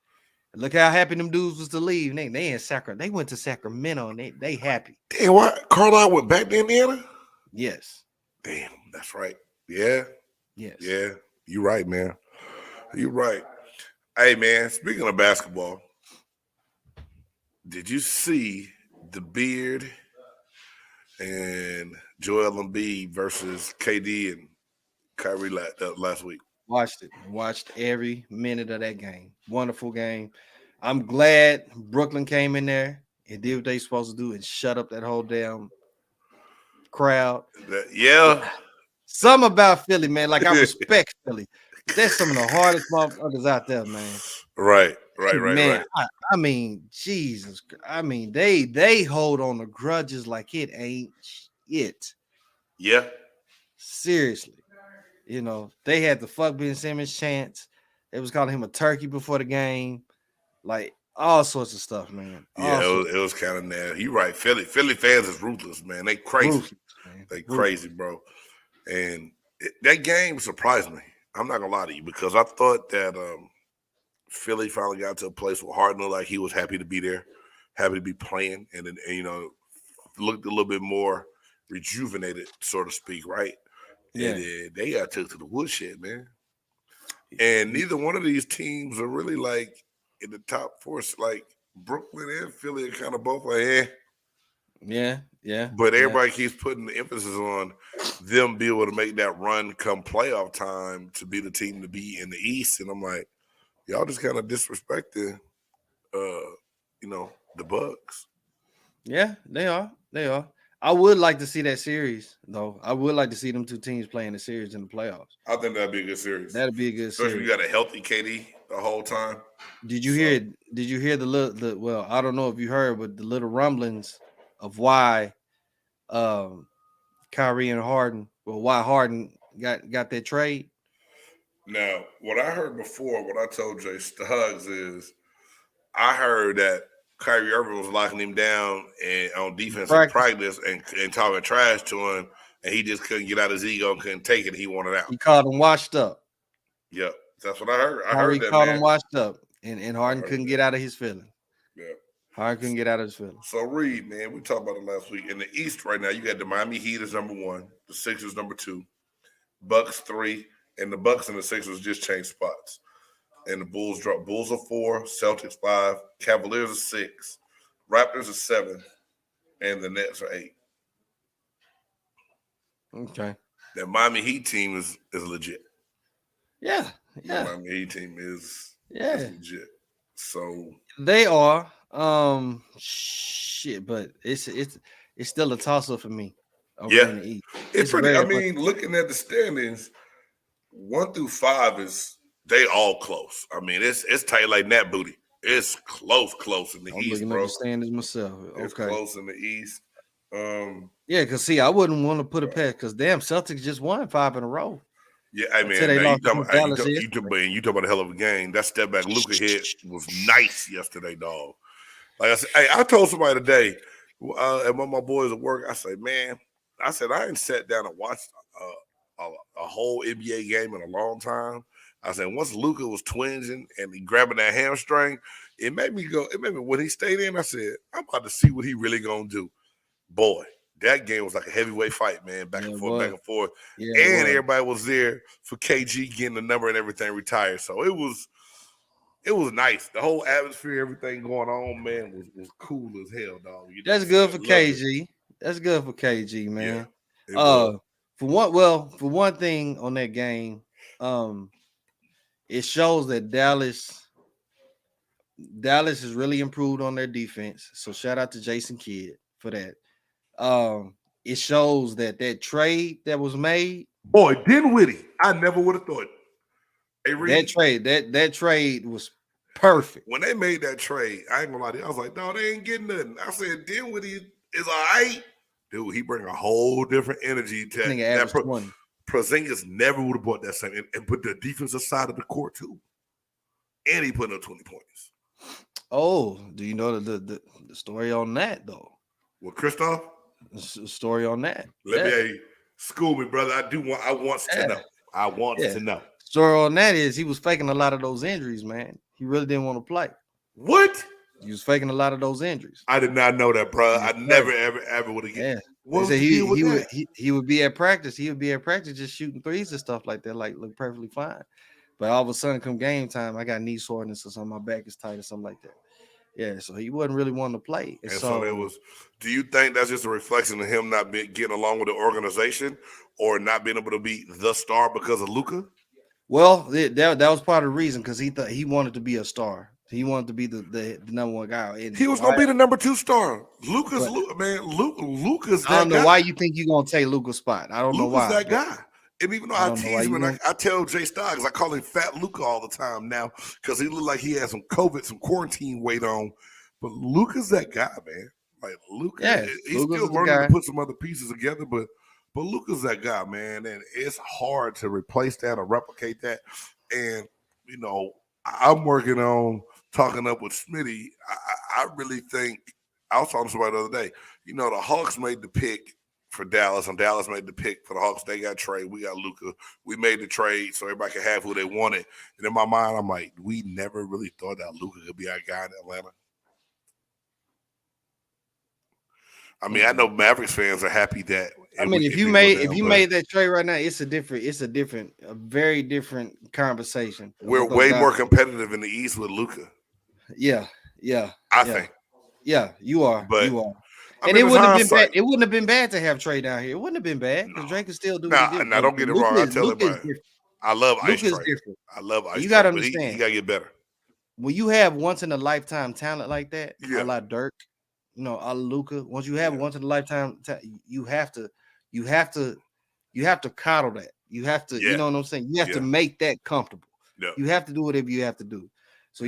Look how happy them dudes was to leave. They in Sacramento. They went to Sacramento and they happy. Damn, what? Carlisle went back to Indiana? Yes. Damn, that's right. Yeah. Yes. Yeah. You're right, man. You're right. Hey, man, speaking of basketball, did you see the Beard and Joel Embiid versus KD and Kyrie last week? Watched it. Watched every minute of that game. Wonderful game. I'm glad Brooklyn came in there and did what they supposed to do and shut up that whole damn crowd. Something about Philly, man. Like I respect Philly. That's some of the hardest motherfuckers out there, man. Right. Man, I mean, Jesus. I mean, they hold on to grudges like it ain't it. Yeah. Seriously. You know, they had the fuck Ben Simmons chance. They was calling him a turkey before the game. Like all sorts of stuff, man. It was kind of nasty. You're right. Philly fans is ruthless, man. They crazy. Ruthless, man. They crazy, bro. And that game surprised me. I'm not gonna lie to you because I thought that Philly finally got to a place where Harden looked like he was happy to be there, happy to be playing, and looked a little bit more rejuvenated, so to speak, right? Yeah. And they got took to the woodshed, man. And neither one of these teams are really like in the top four. Like Brooklyn and Philly are kind of both like, Yeah. But everybody keeps putting the emphasis on them be able to make that run come playoff time to be the team to be in the East. And I'm like, y'all just kind of disrespecting, the Bucks. Yeah, they are. I would like to see that series, though. I would like to see them two teams playing the series in the playoffs. I think that'd be a good series. That'd be a good series. Especially you got a healthy KD the whole time. Did you hear? Did you hear the well? I don't know if you heard, but the little rumblings of why, Kyrie and Harden. Well, why Harden got that trade? Now, what I heard before, what I told Jay Stuggs is, I heard that Kyrie Irving was locking him down and on defense in practice and talking trash to him, and he just couldn't get out his ego and couldn't take it. He wanted out. He caught him washed up. Yep, that's what I heard. Kyrie caught him washed up, and Harden couldn't get out of his feeling. Yeah, Harden couldn't get out of his feeling. So Reed, man, we talked about it last week. In the East right now, you got the Miami Heat is number 1, the Sixers number 2, Bucks 3, and the Bucks and the Sixers just changed spots. And the Bulls dropped. Bulls are 4, Celtics 5, Cavaliers are 6, Raptors are 7, and the Nets are 8. Okay. That Miami Heat team is legit. Yeah. The Miami Heat team is legit. So they are. Shit, but it's still a toss-up for me. In the East. It's pretty. I mean, looking at the standings, 1 through 5 is. They all close. I mean, it's tight like that booty. It's close in the East, bro. I'm standings myself. Okay. It's close in the East. Because see, I wouldn't want to put a past because damn Celtics just won 5 in a row. Yeah, I mean, you talk about a hell of a game. That step back Luka hit was nice yesterday, dog. Like I said, I told somebody today, and one of my boys at work, I said, man, I ain't sat down and watched a whole NBA game in a long time. I said once Luka was twinging and he grabbing that hamstring, it made me when he stayed in, I said, I'm about to see what he really gonna do. Boy, that game was like a heavyweight fight, man. Back and forth. Yeah, and everybody was there for KG getting the number and everything retired. So it was nice. The whole atmosphere, everything going on, man, was cool as hell, dog. That's good for KG. That's good for KG, man. Yeah, for one thing on that game, it shows that Dallas has really improved on their defense. So shout out to Jason Kidd for that. It shows that trade that was made. Boy, Dinwiddie, I never would have thought. Hey, that trade was perfect. When they made that trade, I ain't gonna lie to you, I was like, no, they ain't getting nothing. I said, Dinwiddie is all right. Dude, he bring a whole different energy to that. Porzingis never would have brought that same and put the defensive side of the court too. And he put up 20 points. Oh, do you know the story on that though? With Kristoff? Story on that. Let me school me, brother. I want to know. I want to know. Story on that is he was faking a lot of those injuries, man. He really didn't want to play. What? He was faking a lot of those injuries. I did not know that, bro. I never, ever would have get. Yeah. He would be at practice. He would be at practice just shooting threes and stuff like that, like look perfectly fine. But all of a sudden, come game time, I got knee soreness or something. My back is tight or something like that. Yeah, so he wasn't really wanting to play. And so it was. Do you think that's just a reflection of him not getting along with the organization or not being able to be the star because of Luka? Well, that was part of the reason because he thought he wanted to be a star. He wanted to be the number one guy. And he was gonna be the number 2 star. Luka's that guy. I don't know why you think you're gonna take Luka's spot. I don't know why. Luka's that guy. And even though I tease him, and I tell Jay Stoggs, I call him Fat Luka all the time now because he looked like he had some COVID, some quarantine weight on. But Luka's that guy, man. Like Luka, he's still learning to put some other pieces together, but Luka's that guy, man. And it's hard to replace that or replicate that. And, you know, I'm working on talking up with Smitty. I really think, I was talking to somebody the other day, you know, the Hawks made the pick for Dallas, and Dallas made the pick for the Hawks. They got trade. We got Luka. We made the trade so everybody could have who they wanted. And in my mind, I'm like, we never really thought that Luka could be our guy in Atlanta. I mean, I know Mavericks fans are happy that. I mean, if you made that trade right now, it's a very different conversation. We're way more competitive in the East with Luka. Yeah. I think. Yeah, you are. But you are. And it wouldn't have been bad. It wouldn't have been bad to have Trey down here. It wouldn't have been bad because Drake can still do. Now, don't get it wrong. I tell everybody, I love Ice Trey. I love Ice Trey. You got to understand. He got to get better. When you have once in a lifetime talent like that, a la Dirk, you know, a la Luka. Once you have once in a lifetime, you have to coddle that. You have to, you know what I'm saying. You have to make that comfortable. Yeah. You have to do whatever you have to do. So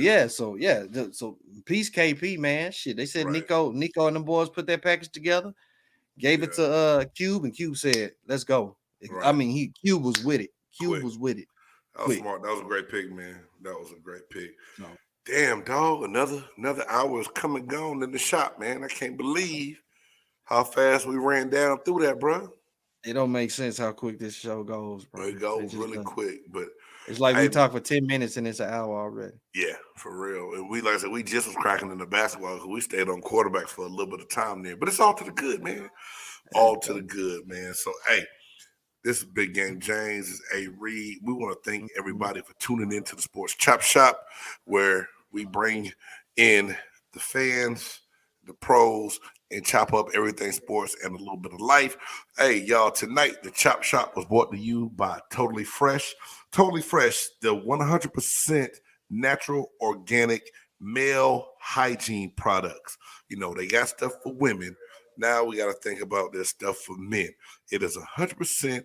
peace KP, man. Shit, they said Nico and them boys put that package together, gave it to Cube, and Cube said, "Let's go." Right. I mean, Cube was with it. Cube was with it. That was smart. That was a great pick, man. That was a great pick. No. Damn, dog. Another hour is come and gone in the shop, man. I can't believe how fast we ran down through that, bro. It don't make sense how quick this show goes, bro. It goes really quick, but it's like we talk for 10 minutes and it's an hour already. Yeah, for real. And we, like I said, we just was cracking in the basketball because we stayed on quarterbacks for a little bit of time there. But it's all to the good, man. All to the good, man. So, hey, this is Big Game James. This is A. Reed. We want to thank everybody for tuning into the Sports Chop Shop, where we bring in the fans, the pros, and chop up everything sports and a little bit of life. Hey, y'all, tonight the Chop Shop was brought to you by Totally Fresh. Totally Fresh, the 100% natural, organic, male hygiene products. You know, they got stuff for women. Now we got to think about this stuff for men. It is 100%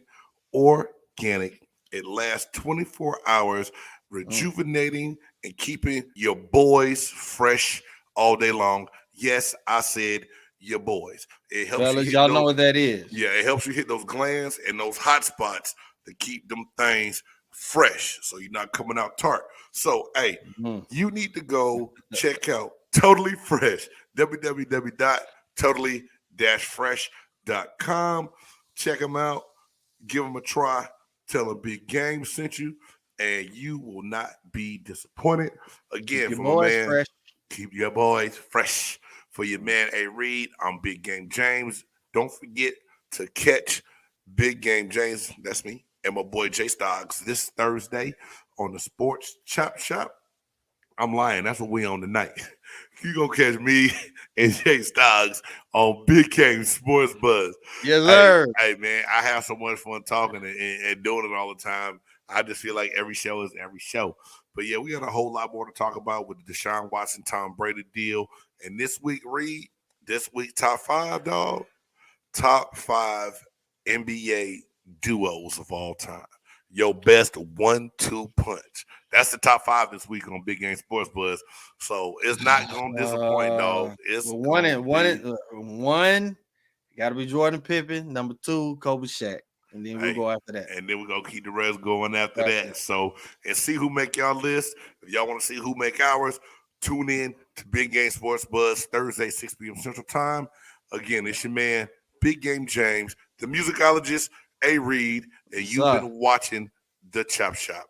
organic. It lasts 24 hours, rejuvenating and keeping your boys fresh all day long. Yes, I said your boys. It helps fellas, y'all know what that is. Yeah, it helps you hit those glands and those hot spots to keep them things fresh, so you're not coming out tart. So, hey, you need to go check out Totally Fresh, www.totally-fresh.com. Check them out. Give them a try. Tell them Big Game sent you, and you will not be disappointed. Again, for my man, fresh. Keep your boys fresh. For your man, A. Reed, I'm Big Game James. Don't forget to catch Big Game James, that's me, and my boy Jay Stoggs this Thursday on the Sports Chop Shop. I'm lying. That's what we on tonight. You gonna catch me and Jay Stoggs on Big Game Sports Buzz. Yes, sir. Hey, man, I have so much fun talking and doing it all the time. I just feel like every show is every show. But yeah, we got a whole lot more to talk about with the DeShaun Watson, Tom Brady deal. And this week, Reed, top 5, dog. Top 5 NBA duos of all time. Your best 1-2 punch. That's the top 5 this week on Big Game Sports Buzz. So it's not gonna disappoint, dog. It's one. Got to be Jordan Pippen. Number 2, Kobe Shaq. And then we'll go after that. And then we're going to keep the rest going after that. So, and see who make y'all list. If y'all want to see who make ours, tune in to Big Game Sports Buzz Thursday, 6 p.m. Central Time. Again, it's your man, Big Game James, the musicologist, A. Reed, and you've been watching The Chop Shop.